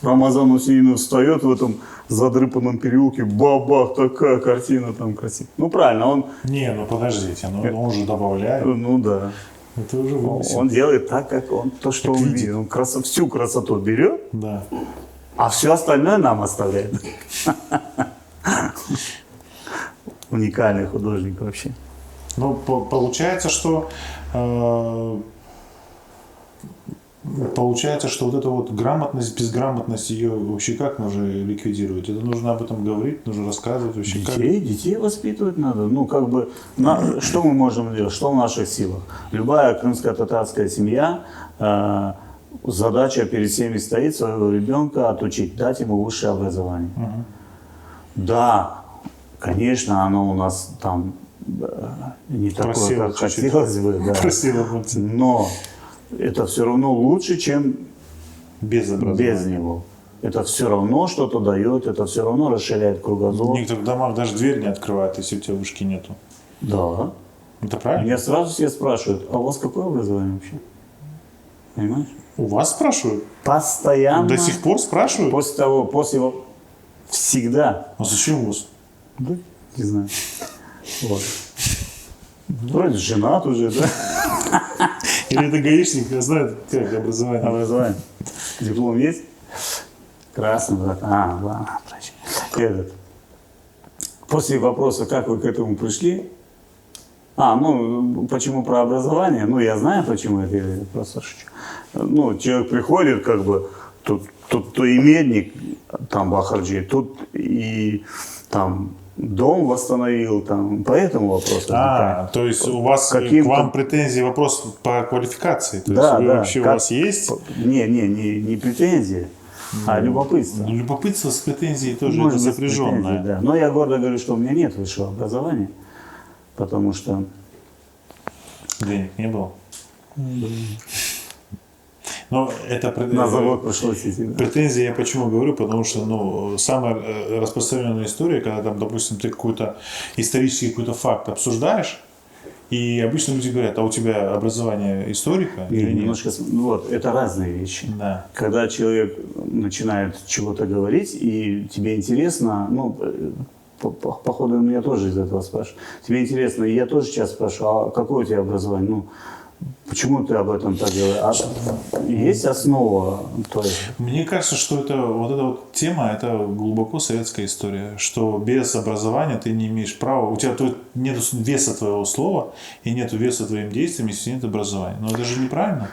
S2: Рамазан Усейнов встает в этом задрыпанном переулке, бабах, такая картина там красивая. Ну правильно, он...
S1: Не, ну подождите, ну он же добавляет.
S2: Ну да.
S1: Это уже вымысел.
S2: Он делает так, как он, то, что он видит. Он всю красоту берет,
S1: Да.
S2: а все остальное нам оставляет. Уникальный художник вообще.
S1: Ну, получается, что вот эта вот грамотность, безграмотность, ее вообще как нужно ликвидировать? Это нужно об этом говорить, нужно рассказывать вообще.
S2: Детей воспитывать надо. Ну, как бы, что мы можем делать, что в наших силах? Любая крымско-татарская семья, задача перед всеми стоит своего ребенка отучить, дать ему высшее образование.
S1: Угу.
S2: Да, конечно, оно у нас там не такое,
S1: Просило
S2: как
S1: чуть-чуть.
S2: хотелось бы, да.
S1: Просило быть.
S2: Но это все равно лучше, чем
S1: Без образования.
S2: без него. Это все равно что-то дает, это все равно расширяет
S1: В
S2: кругозор.
S1: некоторых домах даже дверь не открывают, если у тебя вышки нету.
S2: Да.
S1: Это правильно?
S2: Меня сразу все спрашивают, а у вас какое образование вообще? Понимаешь?
S1: У вас спрашивают?
S2: Постоянно.
S1: До сих пор спрашивают?
S2: После всегда.
S1: А зачем у вас?
S2: Да, не знаю. Вот. Вроде женат уже, да?
S1: Или это гаишник, я знаю, как образование.
S2: Образование. Диплом есть? Красный, брат. Ладно, точно. После вопроса, как вы к этому пришли? Почему про образование? Ну, я знаю, почему это, я просто шучу. Ну, человек приходит, как бы, тут то и медник, там, Бахарджи, тут и там дом восстановил, там, по этому вопросу.
S1: То есть у вас к вам претензии, вопрос по квалификации? То есть вы вообще у вас есть?
S2: Не претензии, а любопытство.
S1: Ну, любопытство с претензией тоже
S2: Может
S1: это
S2: быть, претензии,
S1: сопряженное.
S2: да. Но я гордо говорю, что у меня нет высшего образования, потому что...
S1: Денег не было? Но это
S2: На завод пришлось идти. Да.
S1: претензии я почему говорю, потому что самая распространенная история, когда там, допустим, ты какой-то исторический какой-то факт обсуждаешь, и обычно люди говорят, а у тебя образование историка или нет?
S2: Немножко, вот, это разные вещи.
S1: Да.
S2: Когда человек начинает чего-то говорить, и тебе интересно, походу меня тоже из этого спрашивают. Тебе интересно, и я тоже часто спрашиваю, а какое у тебя образование? Ну, почему ты об этом так говоришь? Есть основа?
S1: Мне кажется, что эта вот тема, это глубоко советская история, что без образования ты не имеешь права, у тебя нет веса твоего слова и нет веса твоим действиям, если нет образования. Но это же неправильно.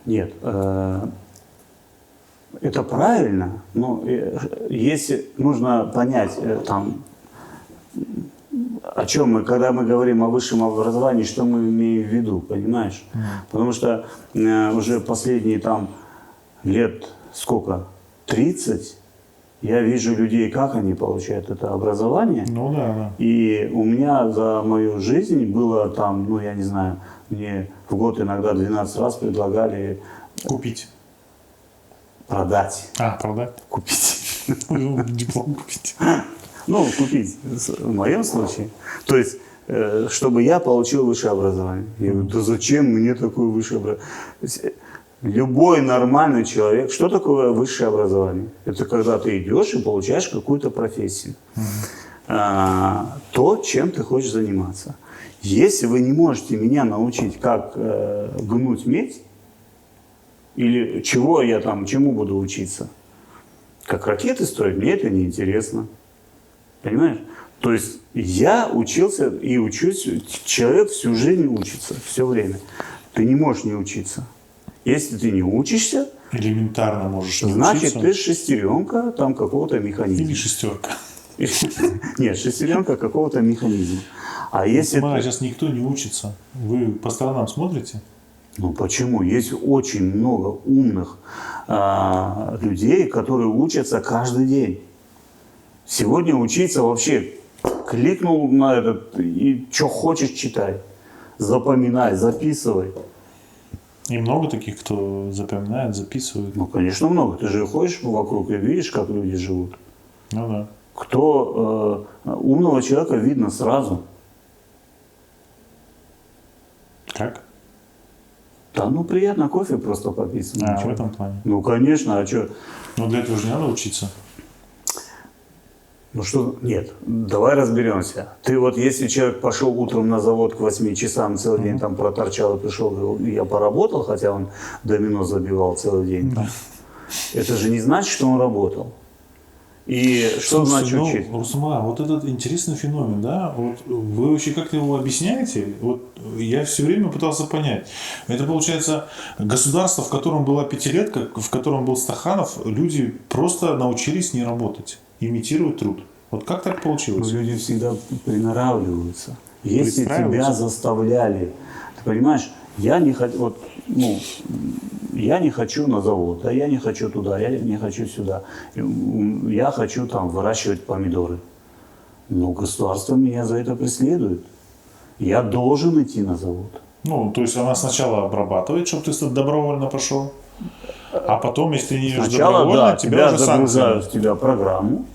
S2: Нет. Это правильно, но если нужно понять, о чем мы, когда мы говорим о высшем образовании, что мы имеем в виду, понимаешь? Потому что уже последние лет 30 я вижу людей, как они получают это образование.
S1: Ну да.
S2: И у меня за мою жизнь было я не знаю, мне в год иногда 12 раз предлагали
S1: Купить.
S2: продать.
S1: Продать?
S2: Купить.
S1: Диплом купить.
S2: Купить в моем случае. То есть, чтобы я получил высшее образование. Я говорю, да зачем мне такое высшее образование? Любой нормальный человек, что такое высшее образование? Это когда ты идешь и получаешь какую-то профессию. То, чем ты хочешь заниматься. Если вы не можете меня научить, как гнуть медь, или чему буду учиться? Как ракеты строить, мне это неинтересно. Понимаешь? То есть я учился и учусь, человек всю жизнь учится, все время. Ты не можешь не учиться. Если ты не учишься,
S1: элементарно можешь не
S2: значит,
S1: учиться.
S2: ты шестеренка какого-то механизма.
S1: Или шестерка.
S2: Нет, шестеренка какого-то механизма. А если
S1: сейчас никто не учится. Вы по сторонам смотрите?
S2: Почему? Есть очень много умных людей, которые учатся каждый день. Сегодня учиться вообще кликнул на этот и что хочешь читай. Запоминай, записывай.
S1: И много таких, кто запоминает, записывает.
S2: Конечно, много. Ты же ходишь вокруг и видишь, как люди живут.
S1: Ну да.
S2: Кто умного человека видно сразу.
S1: Как?
S2: Да, ну приятно кофе просто попить.
S1: В этом плане.
S2: Ну, конечно, а что?
S1: Но для этого же не надо учиться.
S2: Ну что, нет, давай разберемся. Ты вот, если человек пошел утром на завод к 8 часам, целый день там проторчал и пришел, говорил, я поработал, хотя он домино забивал целый день. Это же не значит, что он работал. И что значит учить?
S1: Рустам, вот этот интересный феномен, да, вот вы вообще как-то его объясняете? Вот я все время пытался понять. Это получается государство, в котором была пятилетка, в котором был Стаханов, люди просто научились не работать, имитировать труд. Вот как так
S2: Ну,
S1: получилось?
S2: люди всегда приноравливаются. Если тебя
S1: Пристраиваются?
S2: заставляли, ты понимаешь, я не хочу, вот, ну, я не хочу на завод, да, я не хочу туда, я не хочу сюда. Я хочу там выращивать помидоры. Но государство меня за это преследует. Я должен идти на завод.
S1: Ну, то есть она сначала обрабатывает, чтобы ты добровольно пошел, а потом, если ты не идешь
S2: Сначала,
S1: добровольно,
S2: да,
S1: тебя
S2: тебя
S1: уже
S2: загружают
S1: санкции.
S2: в тебя программу.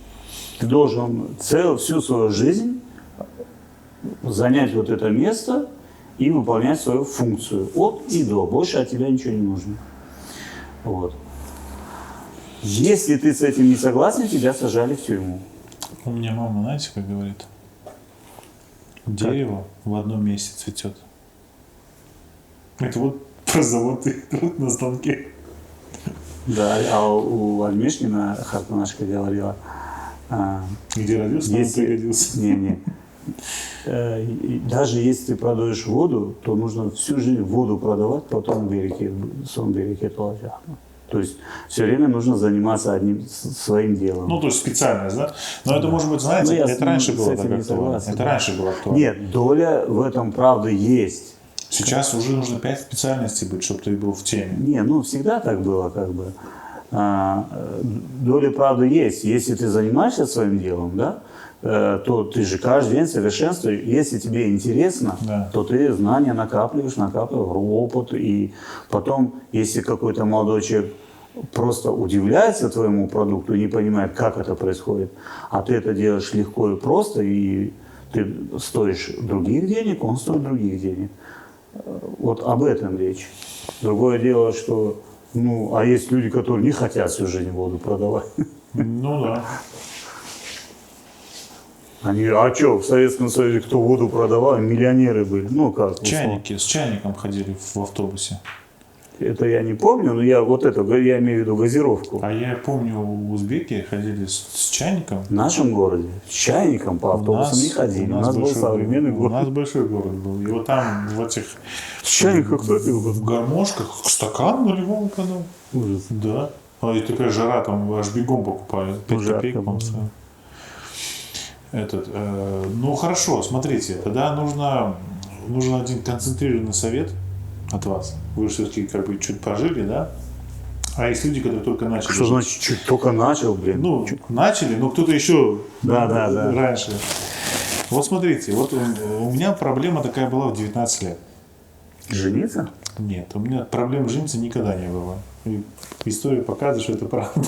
S2: Ты должен всю свою жизнь занять вот это место и выполнять свою функцию от и до. Больше от тебя ничего не нужно. Вот. Если ты с этим не согласен, тебя сажали в тюрьму.
S1: У меня мама, знаете, как говорит? Дерево в одном месте цветет. Это вот про завод и труд на станке.
S2: Да, а у Альмешкина Хартманашка говорила,
S1: Где родился, там и пригодился.
S2: Не. Даже если ты продаешь воду, то нужно всю жизнь воду продавать, потом сон берекет положить. То есть все время нужно заниматься одним своим делом.
S1: Ну, то есть специальность, да? Но это, может быть, знаете,
S2: Ну, я
S1: это раньше
S2: с
S1: было
S2: этим
S1: так
S2: не
S1: актуально.
S2: согласен,
S1: Это
S2: да.
S1: раньше было актуально.
S2: Нет, доля в этом правды есть.
S1: Сейчас уже нужно 5 специальностей быть, чтобы ты был в теме.
S2: Не, ну всегда так было, как бы. Доля правды есть. Если ты занимаешься своим делом, да, то ты же каждый день совершенствуешь. Если тебе интересно,
S1: Да.
S2: то ты знания накапливаешь, опыт. И потом, если какой-то молодой человек просто удивляется твоему продукту и не понимает, как это происходит, а ты это делаешь легко и просто, и ты стоишь других денег, он стоит других денег. Вот об этом речь. Другое дело, что, ну, а есть люди, которые не хотят всю жизнь воду продавать.
S1: Ну да.
S2: Они, а что, в Советском Союзе кто воду продавал, миллионеры были. Ну как? условно.
S1: Чайники, с чайником ходили в автобусе.
S2: Это я не помню, но я вот это, я имею в виду газировку.
S1: А я помню, узбеки ходили с чайником.
S2: В нашем городе с чайником по автобусам не ходили. У нас был современный
S1: У нас
S2: город.
S1: большой город был. И вот там в этих
S2: С чайником кто пил?
S1: в гармошках стакан наливал подал.
S2: Ужас.
S1: Да. А и такая жара, там аж бегом покупали. 5
S2: Жарко
S1: копеек, по-моему,
S2: было.
S1: стоило. Ну хорошо, смотрите, тогда нужен один концентрированный совет от вас. Вы же все-таки как бы чуть пожили, да? А есть люди, которые только начали.
S2: Что
S1: жить.
S2: значит, чуть только начал, блин?
S1: Ну, начали, но кто-то еще
S2: Да.
S1: раньше. Вот смотрите, вот у меня проблема такая была в 19 лет.
S2: Жениться?
S1: Нет, у меня проблем жениться никогда не было. И история показывает, что это правда.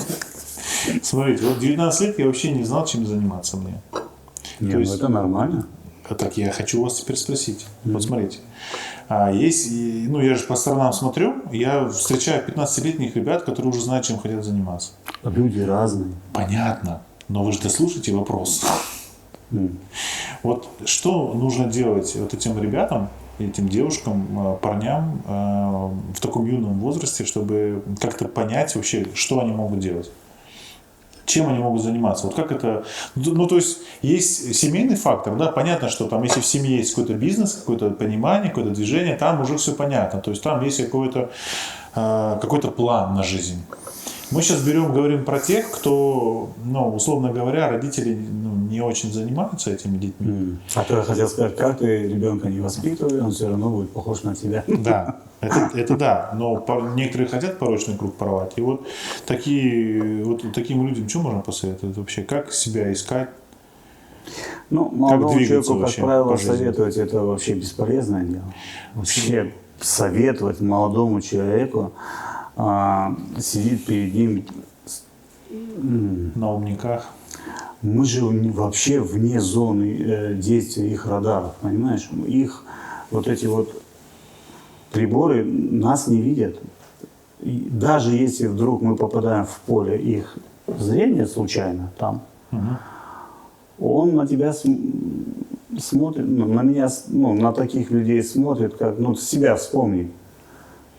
S1: Смотрите, вот 19 лет я вообще не знал, чем заниматься мне.
S2: Нет,
S1: То
S2: ну
S1: есть-
S2: это нормально.
S1: А так я хочу вас теперь спросить. Вот смотрите. Ну, я же по сторонам смотрю, я встречаю 15-летних ребят, которые уже знают, чем хотят заниматься.
S2: Люди разные.
S1: Понятно. Но вы же дослушайте вопрос.
S2: М.
S1: Вот что нужно делать вот этим ребятам, этим девушкам, парням в таком юном возрасте, чтобы как-то понять вообще, что они могут делать? Чем они могут заниматься? Вот как это... Ну, то есть семейный фактор, да, понятно, что там, если в семье есть какой-то бизнес, какое-то понимание, какое-то движение, там уже все понятно. То есть там есть какой-то план на жизнь. Мы сейчас говорим про тех, кто, ну, условно говоря, родители не очень занимаются этими детьми.
S2: А то я хотел сказать, как ты ребенка не воспитывай, он все равно будет похож на тебя.
S1: Да, это да, но некоторые хотят порочный круг порвать. И вот таким людям что можно посоветовать вообще? Как себя искать?
S2: Ну, молодому
S1: двигаться
S2: человеку, как
S1: вообще
S2: правило,
S1: по жизни?
S2: советовать это вообще бесполезное дело. Вообще советовать молодому человеку сидит перед ним.
S1: На умниках.
S2: Мы же вообще вне зоны действия их радаров, понимаешь? Их вот эти вот приборы нас не видят. И даже если вдруг мы попадаем в поле их зрения случайно там, он на тебя смотрит, ну, на меня, ну, на таких людей смотрит, как, ну, себя вспомни.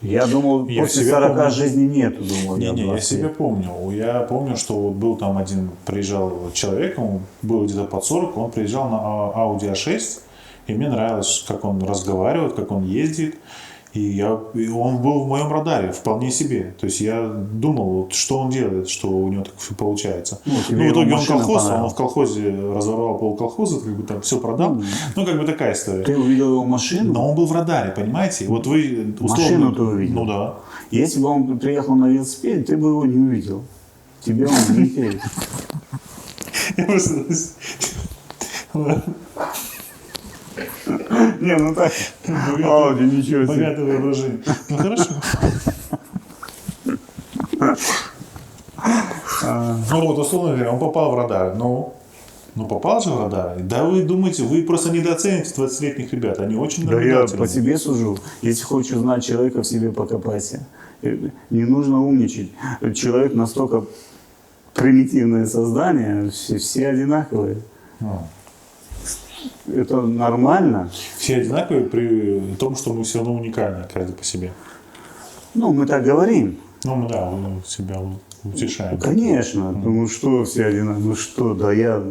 S2: Я думал,
S1: Я
S2: после
S1: себя
S2: 40
S1: помню.
S2: жизни нету, думал.
S1: Не-не, я
S2: 20
S1: себя
S2: лет.
S1: помню. Я помню, что вот был там один, приезжал человек, ему было где-то под 40, он приезжал на Audi A6, и мне нравилось, как он разговаривает, как он ездит. И он был в моем радаре, вполне себе. То есть я думал, вот, что он делает, что у него так всё получается.
S2: Ну, тебе
S1: Ну, в
S2: его
S1: итоге он
S2: машина
S1: колхоз, он
S2: понравилась.
S1: в колхозе разорвал полколхоза, как бы там все продал. Ну, как бы такая история.
S2: Ты увидел его машину?
S1: Но он был в радаре, понимаете? Вот вы условно...
S2: Машину ты увидел?
S1: Ну да.
S2: Если бы он приехал на велосипеде, ты бы его не увидел. Тебе он не интересен.
S1: Я просто...
S2: Не, ну так. Ауди, ничего себе.
S1: Богатое воображение. Ну хорошо. Ну вот, условно говоря, он попал в радар. Ну попал же в радар. Да вы думаете, вы просто недооцените 20-летних ребят. Они очень
S2: Да я
S1: наблюдательны.
S2: по себе сужу. Если хочешь узнать человека, в себе покопайся. Не нужно умничать. Человек настолько примитивное создание, все одинаковые. Это нормально.
S1: Все одинаковые при том, что мы все равно уникальны каждый по себе.
S2: Ну, мы так говорим.
S1: Ну, мы, да, мы себя утешаем.
S2: Конечно. Ну что все одинаковые? Ну что, да я,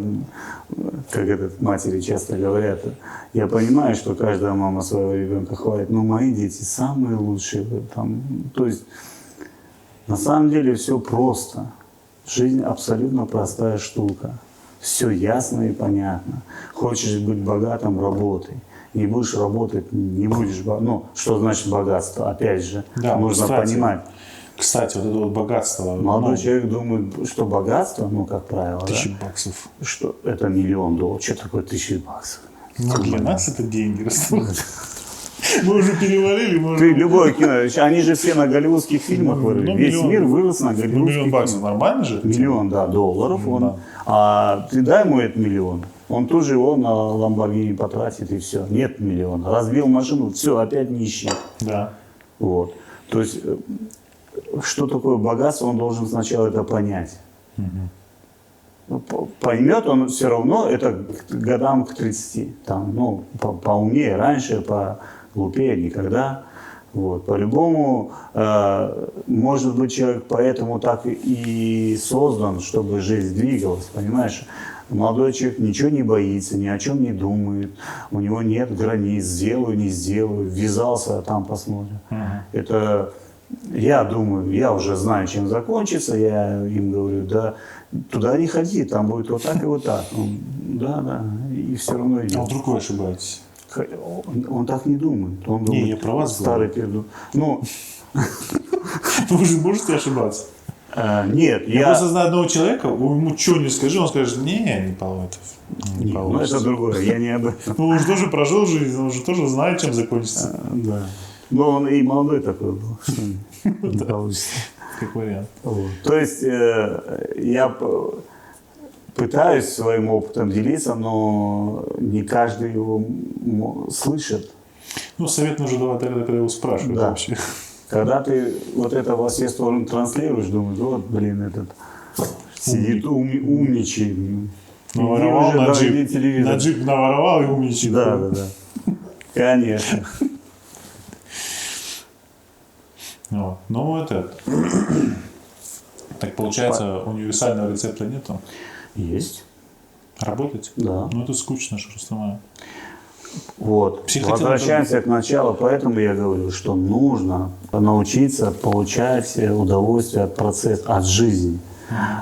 S2: как это матери часто говорят, я понимаю, что каждая мама своего ребенка хвалит, но мои дети самые лучшие. Там, то есть, на самом деле все просто. Жизнь абсолютно простая штука. Все ясно и понятно. Хочешь быть богатым – работай. Не будешь работать – не будешь богатым. Ну, что значит богатство? Опять же,
S1: Да,
S2: нужно
S1: кстати,
S2: понимать.
S1: Кстати, вот это вот богатство.
S2: Молодой
S1: ну,
S2: человек думает, что богатство, ну, как правило, да,
S1: 1000 баксов.
S2: что это $1 000 000. Что такое 1000 баксов?
S1: Ну, для нас это деньги растут. Мы уже перевалили, мы
S2: Ты
S1: уже...
S2: любое кино, они же все на голливудских фильмах выросли.
S1: Ну,
S2: Весь
S1: миллион.
S2: мир вырос на
S1: Ну,
S2: голливудских
S1: $1 000 000
S2: фильмах.
S1: нормально же?
S2: $1 000 000 долларов он.
S1: Да.
S2: А ты дай ему этот миллион, он тут же его на Ламборгини потратит и все. Нет миллиона. Разбил машину, все, опять нищий.
S1: Да.
S2: Вот. То есть, что такое богатство, он должен сначала это понять. Поймет он все равно это к годам к 30. Там, ну, поумнее раньше, поглупее никогда. Вот. По-любому, может быть, человек поэтому так и создан, чтобы жизнь двигалась, понимаешь? Молодой человек ничего не боится, ни о чем не думает, у него нет границ, сделаю, не сделаю, ввязался, а там посмотрим. Это, я думаю, я уже знаю, чем закончится, я им говорю, да, туда не ходи, там будет вот так и вот так. Он, да, и все равно идет.
S1: А вдруг вы ошибаетесь?
S2: Он так не думает. Он думает,
S1: я про вас
S2: старый перду. Ну,
S1: Вы же можете ошибаться.
S2: нет,
S1: Я просто знаю одного человека, ему что не скажи, он скажет, не получится. Не
S2: Нет, ну
S1: получится.
S2: это другое, я не об этом.
S1: Ну, он же тоже прожил жизнь, он же тоже знает, чем закончится.
S2: Да. Но он и молодой такой был. Не получится.
S1: Как вариант.
S2: Вот. То есть я пытаюсь своим опытом делиться, но не каждый его слышит.
S1: Ну, совет нужно давать тогда, когда его спрашивают
S2: Да.
S1: вообще.
S2: Когда ты вот это во все стороны транслируешь, думаешь, вот, блин, этот сидит умничает.
S1: Наворовал
S2: Иди уже,
S1: на
S2: да,
S1: джип.
S2: иди телевизор.
S1: На джип наворовал и умничает.
S2: Да. Конечно.
S1: Вот. Ну, это... Так получается, универсального рецепта нету?
S2: Есть.
S1: Работать?
S2: Да.
S1: Ну, это скучно, что Рустама.
S2: Вот.
S1: Психотерапевт.
S2: Возвращаемся к началу, поэтому я говорю, что нужно научиться получать удовольствие от процесса, от жизни.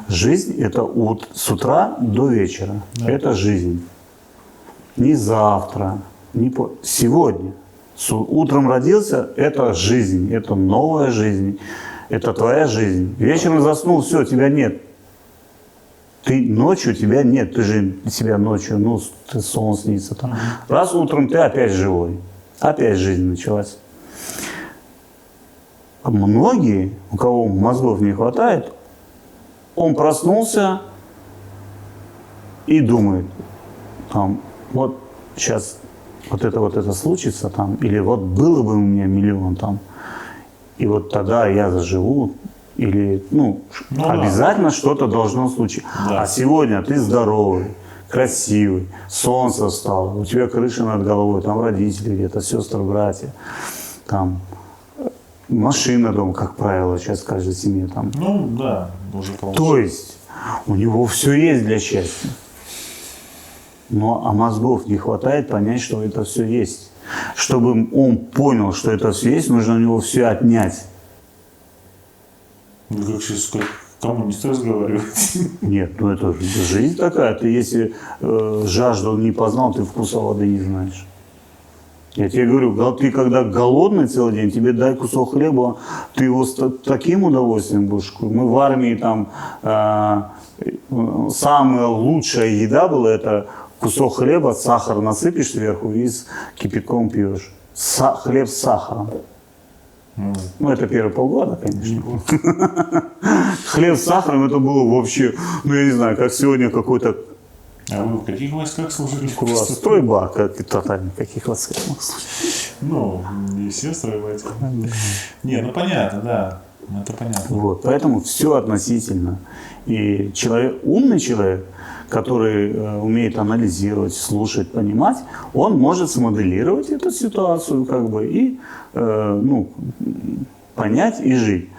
S2: Жизнь – это с утра до вечера.
S1: Да.
S2: Это жизнь. Не завтра, не сегодня. Утром родился – это жизнь, это новая жизнь, это твоя жизнь. Вечером заснул – все, тебя нет. Ты ночью, тебя нет, ты же себя ночью, ну, ты сон снится там. Раз утром ты опять живой, опять жизнь началась. А многие, у кого мозгов не хватает, он проснулся и думает, там, вот сейчас вот это случится там, или вот было бы у меня миллион там, и вот тогда я заживу, или, обязательно что-то должно случиться.
S1: Да.
S2: А сегодня ты здоровый, красивый, солнце встало, у тебя крыша над головой, там родители где-то, сестры, братья, там машина дома, как правило, сейчас в каждой семье там.
S1: Ну, да, уже получилось.
S2: То есть у него все есть для счастья. А мозгов не хватает понять, что это все есть. Чтобы он понял, что это все есть, нужно у него все отнять.
S1: Вы как сейчас как коммунисты разговариваете.
S2: Нет, это жизнь такая. Ты если жажду не познал, ты вкуса воды не знаешь. Я тебе говорю, ты когда голодный целый день, тебе дай кусок хлеба, ты его с таким удовольствием будешь. Мы в армии там самая лучшая еда была, это кусок хлеба, сахар насыпешь сверху и с кипятком пьешь. Хлеб с сахаром. Это первые полгода, конечно. Хлеб с сахаром это было вообще, я не знаю, как сегодня какой-то
S1: А вы в каких войсках служили?
S2: стройбат, как тотально, каких войсках.
S1: Ну, не все строевать. Не, понятно, да. Это понятно.
S2: Вот, поэтому все относительно. И умный человек, который умеет анализировать, слушать, понимать, он может смоделировать эту ситуацию и понять и жить.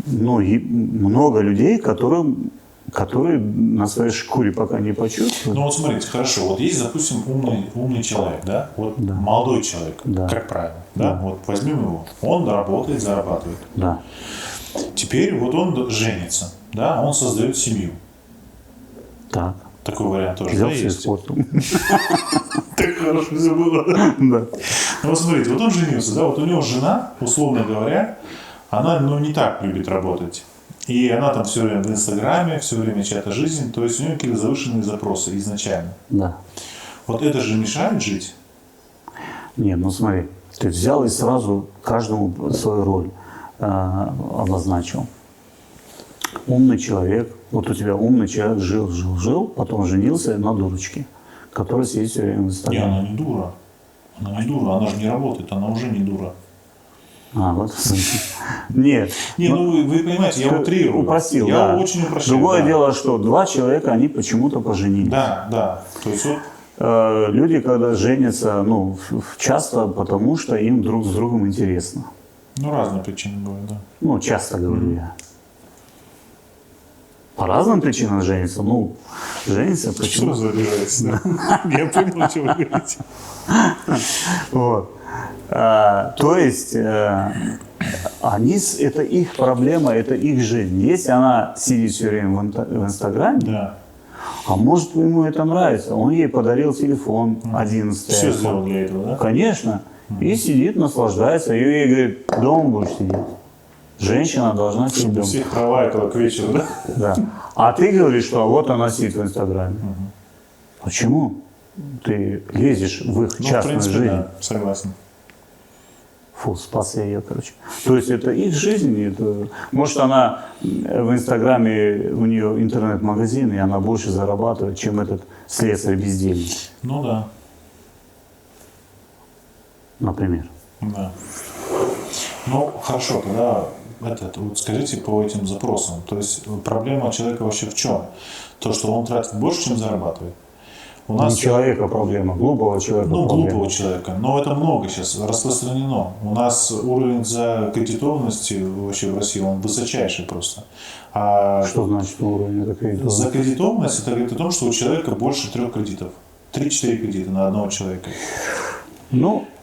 S2: Но много людей, которые на своей шкуре пока не почувствуют.
S1: Ну вот смотрите, хорошо, вот есть, допустим, умный человек, да? Вот
S2: Да.
S1: молодой человек,
S2: Да.
S1: как правило, да? Вот возьмем его, он работает, зарабатывает.
S2: Да.
S1: Теперь вот он женится, да, он создает семью.
S2: Так.
S1: Такой вариант тоже,
S2: Взял
S1: да,
S2: все
S1: есть?
S2: испортил.
S1: Так хорошо все было.
S2: Да.
S1: Ну вот смотрите, вот он женился, да, вот у него жена, условно говоря, она, не так любит работать. И она там все время в Инстаграме, все время чья-то жизнь, то есть у нее какие-то завышенные запросы изначально.
S2: Да.
S1: Вот это же мешает жить?
S2: Нет, смотри, ты взял и сразу каждому свою роль обозначил. Умный человек, вот у тебя умный человек жил, потом женился на дурочке, которая сидит все время в
S1: Не,
S2: Инстаграме.
S1: она не дура. Она не дура, она же не работает, она уже не дура.
S2: Вот. Нет.
S1: Не, вы понимаете, я утрирую.
S2: Упростил,
S1: я
S2: да.
S1: очень упрощаю.
S2: Другое
S1: да.
S2: дело, что два человека, они почему-то поженились.
S1: Да. То есть вот
S2: Люди, когда женятся, часто потому, что им друг с другом интересно.
S1: разные причины бывают, да.
S2: Часто говорю я. По разным причинам женятся. Женятся
S1: Что
S2: почему?
S1: забираетесь, да? Я понял, о чем вы говорите.
S2: Вот. То есть, это их проблема, это их жизнь. Если она сидит все время в Инстаграме,
S1: Да.
S2: а может ему это нравится, он ей подарил телефон 11.
S1: Все сделал для этого, да?
S2: Конечно. И сидит, наслаждается. И ей говорит, дома будешь сидеть. Женщина должна сидеть
S1: Чтобы
S2: дома.
S1: всех права этого к вечеру, да?
S2: Да. А ты говоришь, что вот она сидит в Инстаграме. Почему ты лезешь в их
S1: В
S2: частную
S1: принципе,
S2: жизнь?
S1: да, согласен.
S2: Фу, спас я ее, короче. То есть это их жизнь. Может, она в Инстаграме, у нее интернет-магазин, и она больше зарабатывает, чем этот слесарь-бездельник,
S1: Да.
S2: например.
S1: Да. Хорошо, тогда вот скажите по этим запросам. То есть проблема человека вообще в чем? То, что он тратит больше, чем зарабатывает. У
S2: Не человека проблема, глупого человека проблема.
S1: глупого человека. Но это много сейчас распространено. У нас уровень закредитованности вообще в России, он высочайший просто.
S2: Что значит уровень закредитованности?
S1: Закредитованность, это говорит о том, что у человека больше 3 кредитов. 3-4 кредита на одного человека.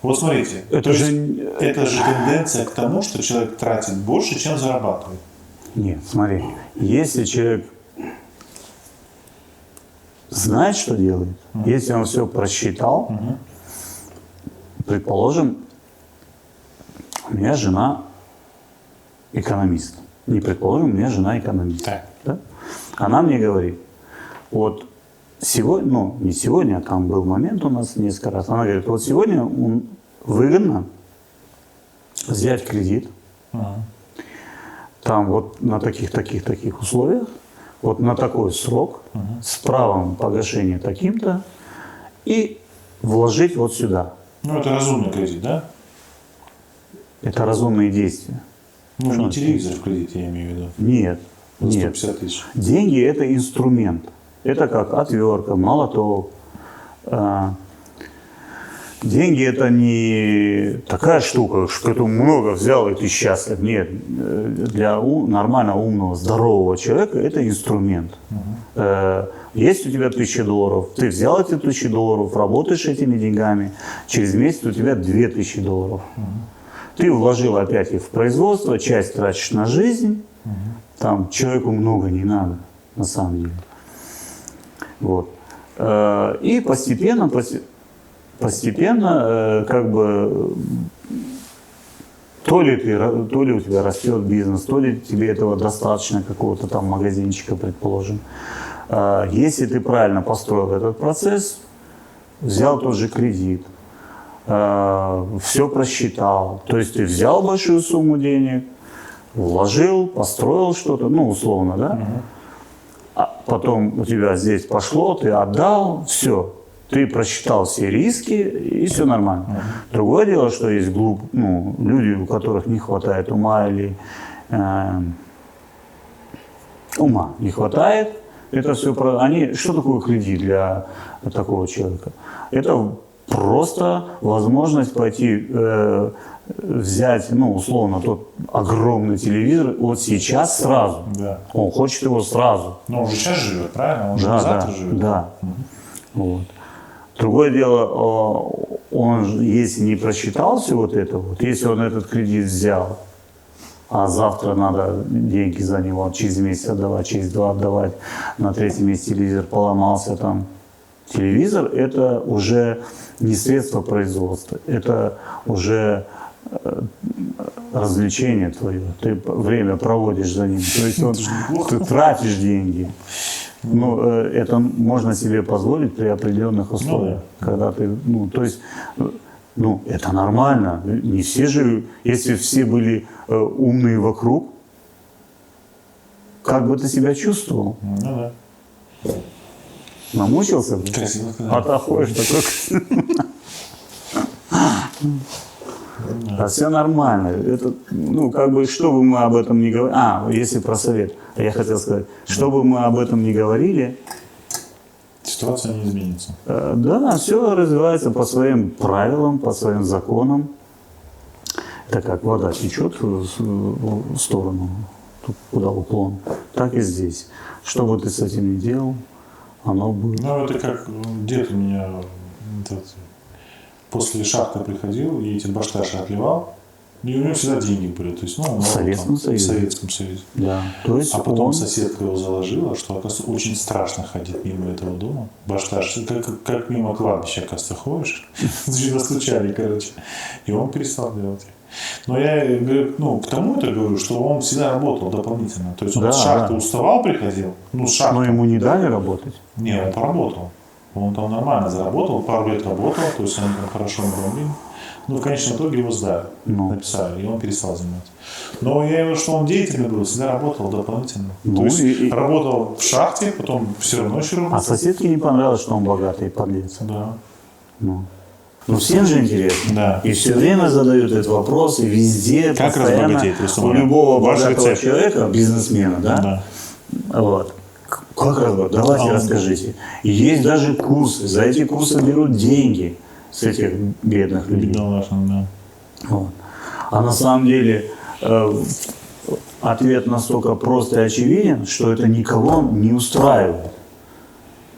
S1: Вот смотрите,
S2: это же
S1: тенденция к тому, что человек тратит больше, чем зарабатывает.
S2: Нет, смотри, если человек знает, что делает, если он все просчитал, предположим, у меня жена экономист. Не предположим, у меня жена экономист.
S1: Так.
S2: Да? Она мне говорит, вот сегодня, не сегодня, а там был момент у нас несколько раз, она говорит, вот сегодня выгодно взять кредит, там вот на таких условиях, вот на такой срок, с правом погашения таким-то, и вложить вот сюда.
S1: Ну, это разумный кредит, да?
S2: Это разумные действия.
S1: Ну, не телевизор в кредит, я имею в виду.
S2: Нет,
S1: За
S2: нет.
S1: 150 тысяч.
S2: Деньги – это инструмент. Это как отвертка, молоток. Деньги – это не такая штука, что ты много взял, и ты счастлив. Нет, для нормально умного, здорового человека это инструмент. Есть у тебя $1000, ты взял эти $1000, работаешь этими деньгами, через месяц у тебя $2000. Ты вложил опять их в производство, часть тратишь на жизнь, там человеку много не надо, на самом деле. Вот. И постепенно, как бы, то ли у тебя растет бизнес, то ли тебе этого достаточно, какого-то там магазинчика, предположим. Если ты правильно построил этот процесс, взял тот же кредит, все просчитал, то есть ты взял большую сумму денег, вложил, построил что-то, ну, условно, да? А потом у тебя здесь пошло, ты отдал, все. Ты просчитал все риски, и все нормально. Другое дело, что есть люди, у которых не хватает ума или ума не хватает. Это все что такое кредит для такого человека? Это просто возможность пойти взять, условно, тот огромный телевизор вот сейчас сразу.
S1: Да.
S2: Он хочет его сразу.
S1: Но он же сейчас живет, правильно? Он же завтра живет.
S2: Да. Вот. Другое дело, он если не просчитал все вот это, если он этот кредит взял, а завтра надо деньги за него через месяц отдавать, через 2 отдавать, на 3-й месяц телевизор поломался там. Телевизор – это уже не средство производства, это уже развлечение твое. Ты время проводишь за ним, то есть ты тратишь деньги. Ну, это можно себе позволить при определенных условиях, когда ты, это нормально. Не все же, если все были умные вокруг, как бы ты себя чувствовал?
S1: Ну да.
S2: Намучился бы?
S1: Красиво,
S2: А ты ходишь такой. А все нормально. Это, что бы мы об этом ни говорили. Если про совет. Я хотел сказать, что бы мы об этом ни говорили,
S1: ситуация не изменится.
S2: Да, все развивается по своим правилам, по своим законам. Это как вода течет в сторону, куда уклон, так и здесь. Что бы ты с этим ни делал, оно будет.
S1: Ну, это как дед у меня после шахты приходил и эти башташи отливал, и у него всегда деньги были. То есть,
S2: в Советском Союзе.
S1: В Советском Союзе.
S2: Да. То есть
S1: потом соседка его заложила, что, оказывается, очень страшно ходить мимо этого дома. Башташ, как мимо кладбища, оказывается, ходишь. Настучали, короче. И он перестал делать. Но я к тому это говорю, что он всегда работал дополнительно. То есть он с шахты уставал, приходил. С шахты.
S2: Но ему не дали работать?
S1: Не, он поработал. Он там нормально заработал, пару лет работал, то есть он там хорошо набомбил. Но в конечном итоге его сдали, написали, и он перестал заниматься. Но я имею в виду, что он деятельный был, всегда работал дополнительно. То есть работал в шахте, потом все равно еще работал.
S2: А соседке не понравилось, что он богатый подлец?
S1: Да.
S2: Всем же интересно. Да. И все время задают этот вопрос, и везде,
S1: как
S2: постоянно, у любого богатого человека, бизнесмена, да? Вот. Как разбогатеть? Давайте расскажите. И есть даже курсы. За эти курсы берут деньги с этих бедных людей.
S1: Да.
S2: Вот. А на самом деле ответ настолько прост и очевиден, что это никого не устраивает.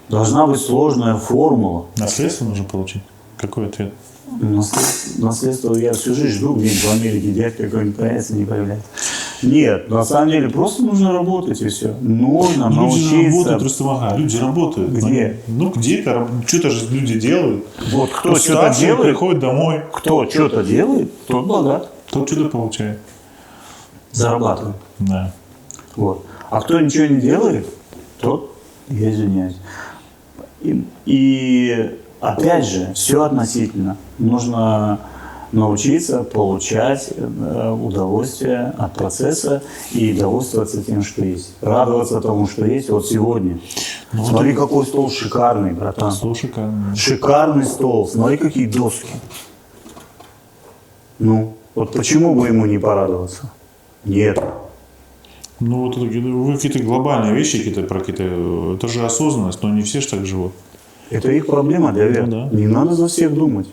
S2: Должна быть сложная формула.
S1: Наследство нужно получить? Какой ответ?
S2: Наследство я всю жизнь жду, где-нибудь в Америке дядька какой-нибудь появится, не появляется. Нет, на самом деле просто нужно работать и все. Нужно научиться.
S1: Люди работают, Рустам, люди работают.
S2: Где?
S1: Где-то, что-то же люди делают.
S2: Вот кто что-то делает,
S1: приходит домой.
S2: Кто что-то делает, тот богат.
S1: Тот что-то получает.
S2: Зарабатывает.
S1: Да.
S2: Вот. А кто ничего не делает, тот, я извиняюсь. И опять же, все относительно. Нужно научиться получать удовольствие от процесса и довольствоваться тем, что есть. Радоваться тому, что есть. Вот сегодня. Смотри, какой стол шикарный, братан.
S1: Стол шикарный.
S2: Шикарный стол. Смотри, какие доски. Ну, вот почему бы ему не порадоваться? Нет.
S1: Ну, вот это, вы какие-то глобальные вещи, какие-то про какие-то... Это же осознанность, но не все же так живут.
S2: Это их проблема, Давид.
S1: Ну, да.
S2: Не надо за всех думать.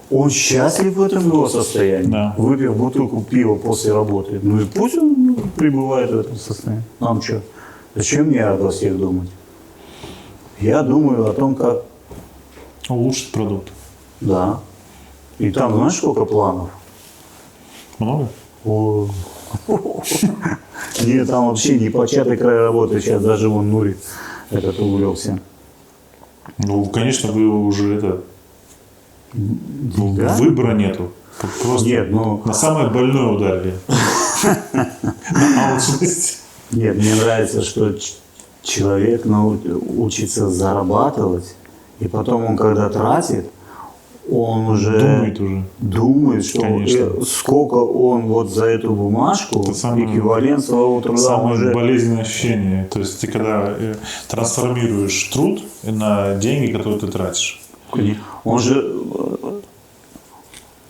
S2: Он счастлив в этом его состоянии,
S1: Да.
S2: выпив бутылку пива после работы. Ну и пусть он пребывает в этом состоянии. Нам что? Зачем мне обо всех думать? Я думаю о том, как...
S1: Улучшить продукт.
S2: Да. И там знаешь, сколько планов?
S1: Много?
S2: О. Нет, там вообще непочатый край работы. Сейчас даже вон Нурик этот увлекся.
S1: Ну, конечно, вы уже это...
S2: Да?
S1: Выбора нету. Просто
S2: Нет, ну...
S1: на самое больное ударили. На алчность.
S2: Нет, мне нравится, что человек учится зарабатывать, и потом он, когда тратит, он уже думает, что
S1: Конечно.
S2: сколько он вот за эту бумажку,
S1: Это самое-
S2: эквивалент своего труда, он
S1: Самое
S2: уже...
S1: болезненное ощущение. То есть ты когда трансформируешь труд на деньги, которые ты тратишь.
S2: Он же...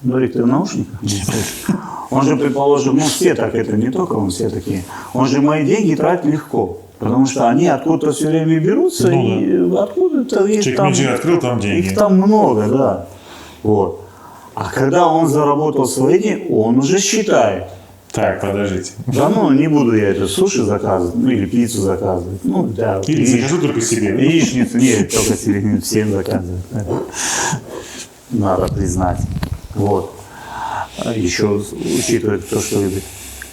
S2: Нурик, ты в наушниках? Он же, предположим, ну все так, это не только он, все такие. Он же мои деньги тратит легко. Потому что они откуда-то все время берутся,
S1: Ну
S2: и откуда-то их
S1: Чек
S2: там...
S1: менеджер открыл, там деньги.
S2: Их там много, да. Вот. А когда он заработал свои деньги, он уже считает.
S1: Так, подождите.
S2: Да ну, не буду я это суши заказывать, ну или пиццу заказывать. Ну да.
S1: Или закажу только себе.
S2: Яичницу, нет, только себе, всем заказывать. Надо признать. Вот. Еще учитывая то, что любит.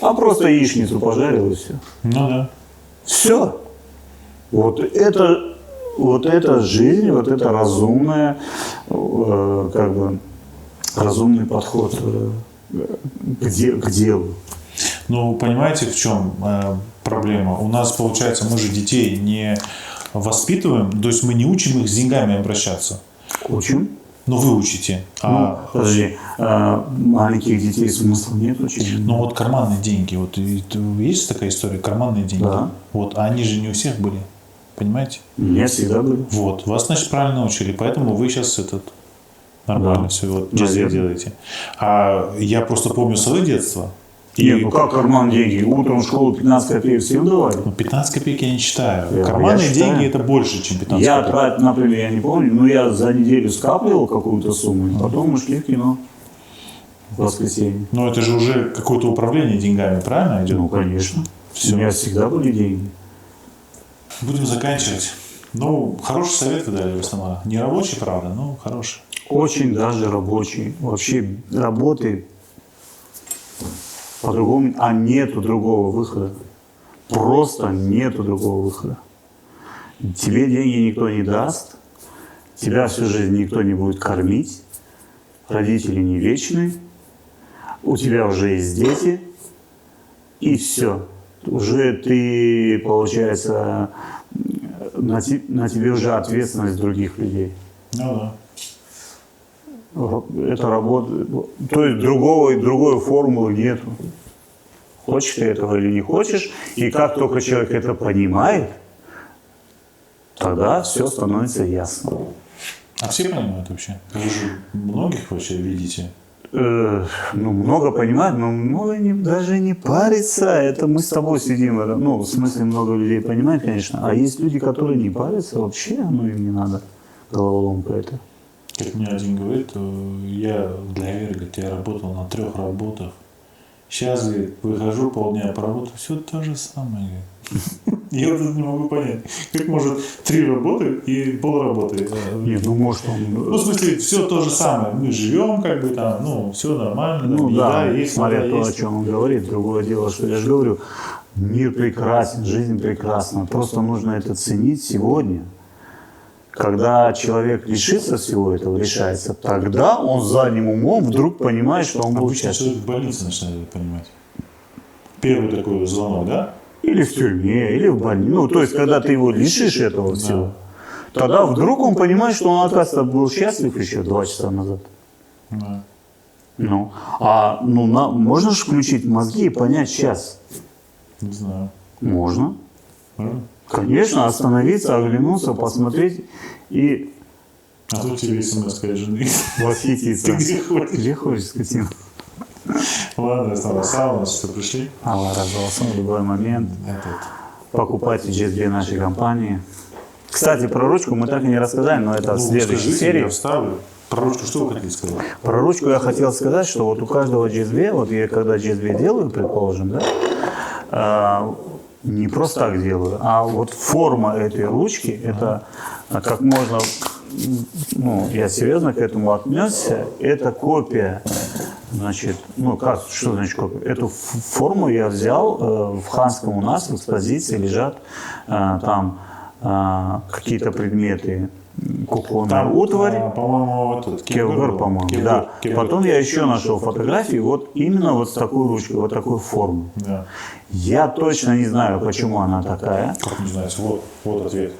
S2: А просто яичницу пожарил и все.
S1: Ну да.
S2: Все. Вот это жизнь, вот это разумная, как бы, разумный подход к делу.
S1: Ну, понимаете, в чем проблема? У нас, получается, мы же детей не воспитываем, то есть мы не учим их с деньгами обращаться.
S2: Учим.
S1: Но вы учите.
S2: Подожди, маленьких детей смысла нет учить?
S1: Ну вот карманные деньги. Вот есть такая история, карманные деньги.
S2: Да.
S1: Вот, а они же не у всех были. Понимаете?
S2: Не всегда были.
S1: Вот. Вас, значит, правильно учили, поэтому вы сейчас нормально
S2: Да.
S1: все вот честно делаете. А я просто помню свое детство.
S2: Нет, ну как карман деньги? Утром в школу 15 копеек всем давали.
S1: 15 копеек я не считаю.
S2: Я
S1: Карманные
S2: считаю.
S1: деньги это больше, чем 15
S2: Я
S1: копеек.
S2: тратил, например, я не помню, но я за неделю скапливал какую-то сумму, и потом мы шли в кино в воскресенье.
S1: Но это же уже какое-то управление деньгами, правильно идет?
S2: Ну, конечно.
S1: Всё.
S2: У меня всегда были деньги.
S1: Будем заканчивать. Ну, хороший совет вы дали, Весна. Не рабочий, правда, но хороший.
S2: Очень даже рабочий. Вообще работы по-другому, а нету другого выхода. Просто нету другого выхода. Тебе деньги никто не даст, тебя всю жизнь никто не будет кормить, родители не вечны, у тебя уже есть дети, и все. Уже ты, получается, на тебе уже ответственность других людей.
S1: Ну да.
S2: Это работает. То есть другой формулы нету. Хочешь ты этого или не хочешь. И как только человек это понимает, тогда все становится ясно.
S1: А все понимают вообще? Вы же многих вообще видите.
S2: Ну, много понимают, но много даже не парится. Это мы с тобой сидим. Ну, в смысле, много людей понимают, конечно. А есть люди, которые не парятся вообще, ну им не надо. Головоломка это.
S1: Как мне один говорит, я для Веры, говорит, я работал на 3 работах. Сейчас, говорит, выхожу полдня поработаю, все то же самое. Говорит. Я вот это не могу понять. Как может 3 работы и полработы?
S2: Нет, ну может он...
S1: Ну, в смысле, все то же самое. Мы живем, как бы там, ну, все нормально.
S2: Ну
S1: там,
S2: да,
S1: еда есть,
S2: смотря
S1: вода
S2: то, о
S1: есть.
S2: чем он говорит. Другое дело, что я же говорю, мир прекрасен, жизнь прекрасна. Просто нужно это ценить сегодня. Когда человек лишится всего этого, лишается, тогда он задним умом вдруг понимает, что он был
S1: Обычно
S2: счастлив.
S1: человек в больнице начинает это понимать. Первый такой звонок, да?
S2: Или в тюрьме, или в больнице. Ну, то есть, когда ты его лишишь этого всего, тогда вдруг он понимает, что он, оказывается, был счастлив еще 2 часа назад.
S1: Да.
S2: Ну, можно же включить мозги и понять сейчас.
S1: Не знаю. А тут тебе смс от жены.
S2: Восхититься.
S1: Ты где ходишь?
S2: Где ходишь, скотина?
S1: Ладно, снова сауна, что пришли.
S2: Алла развался в любой момент.
S1: Этот.
S2: Покупайте GSB нашей компании. Кстати, про ручку мы так и не рассказали, но это в следующей
S1: скажите,
S2: серии.
S1: я вставлю. Про ручку что вы хотели сказать?
S2: Про ручку я хотел сказать, что вот у каждого GSB, вот я когда GSB делаю, предположим, да, не просто так делаю, а вот форма этой ручки, это как можно, ну, я серьезно к этому отнесся, это копия, значит, ну как, что значит копия? Эту форму я взял, в Ханском у нас в экспозиции лежат там какие-то предметы, кухонная утварь,
S1: по-моему, этот
S2: Кевгар, по-моему, да.
S1: Кевгар.
S2: Потом я еще нашел фотографии вот именно вот с такой ручкой, вот такой формы.
S1: Да.
S2: Я точно не знаю, почему она такая.
S1: Как не знаете, вот ответ.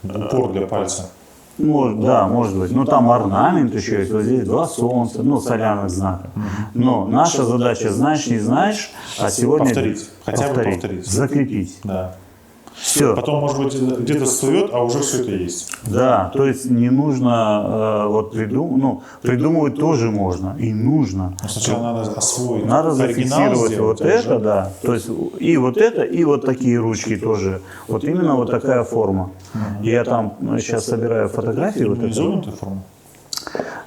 S1: Упор для пальца.
S2: Может, да, может быть. Но там орнамент еще есть. Вот здесь два солнца, ну, соляных знаков. Но наша задача, знаешь, не знаешь, а сегодня
S1: Повторить. Хотя бы повторить.
S2: Закрепить.
S1: Да.
S2: Все.
S1: Потом, может быть, где-то всплывет, а уже все это есть.
S2: Да, то есть не нужно вот придумывать тоже можно и нужно.
S1: Но сначала надо освоить.
S2: Надо
S1: оригинал
S2: зафиксировать
S1: сделать,
S2: вот
S1: а
S2: это,
S1: уже-
S2: да. То есть и вот это, и вот такие ручки тоже. Вот именно вот такая форма. Я там сейчас собираю фотографии. Вот
S1: Ну,
S2: эту,
S1: изогнутая форма.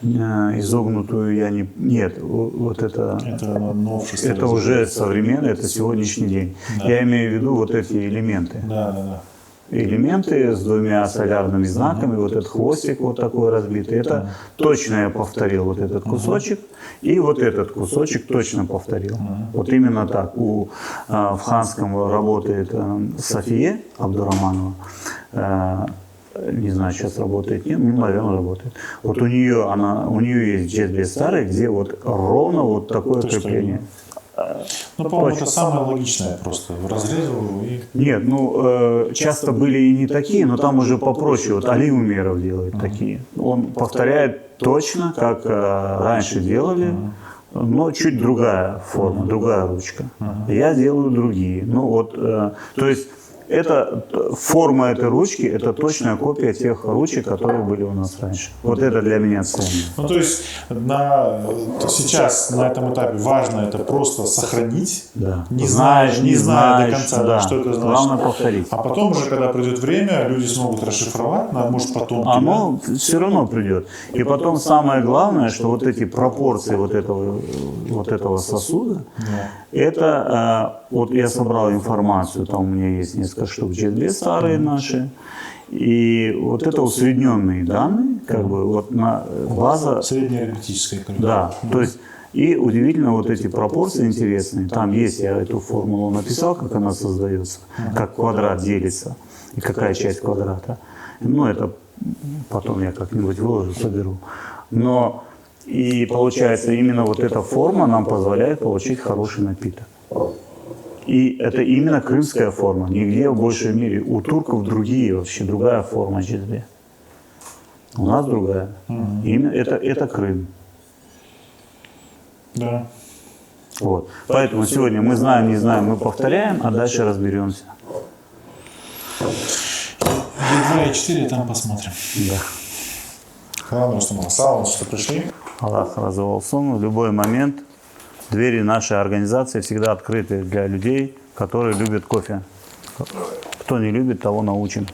S2: изогнутую я не... Нет, вот это...
S1: Это новшество.
S2: Это уже современно, это сегодняшний день.
S1: Да.
S2: Я имею в виду вот эти элементы.
S1: Да.
S2: Элементы с двумя солярными знаками, вот этот хвостик вот такой разбитый, это точно я повторил вот этот кусочек, и вот этот кусочек точно повторил. Вот именно так. В Ханском работает София Абдураманова, не знаю, сейчас работает, нет, ну, наверное, работает. Вот у нее есть GSB старый, где вот ровно вот такое
S1: То, что
S2: крепление.
S1: Ну, по-моему, это самое логичное просто. Разрезал и...
S2: Нет, часто были и не такие, но там уже попроще. Вот Али Умеров делает такие. Он повторяет точно, как раньше делали, но чуть другая форма, другая ручка. Я делаю другие. Ну вот, то есть это форма этой ручки, это точная копия тех ручек, которые были у нас раньше. Вот это для меня ценно.
S1: Ну, то есть сейчас на этом этапе важно это просто сохранить,
S2: Да.
S1: не зная до
S2: знаешь,
S1: конца,
S2: да.
S1: что это значит.
S2: Главное повторить.
S1: А потом уже, когда придет время, люди смогут расшифровать, может потом...
S2: Оно все равно придет. И потом самое главное, что вот эти пропорции вот этого сосуда, это вот я собрал информацию, там у меня есть несколько штук GSB старые наши, и вот это усредненные данные, как бы вот база.
S1: Средняя арифметическая калькуляция.
S2: Да, то есть и удивительно вот эти пропорции интересные. Там есть, я эту формулу написал, как она создается, как квадрат делится и какая часть квадрата. Ну, это потом я как-нибудь выложу, соберу. Но и получается, именно вот эта форма нам позволяет получить хороший напиток. И это именно крымская форма. Нигде в большей мере. У турков другие вообще, другая форма GSB. У нас другая. Именно это Крым.
S1: Да.
S2: Вот. Поэтому сегодня мы знаем, не знаем, мы повторяем, а дальше разберемся.
S1: 2 и 4, там посмотрим.
S2: Да.
S1: Ладно, что мы сауну, что пришли.
S2: Аллах разовался. В любой момент двери нашей организации всегда открыты для людей, которые любят кофе. Кто не любит, того научим.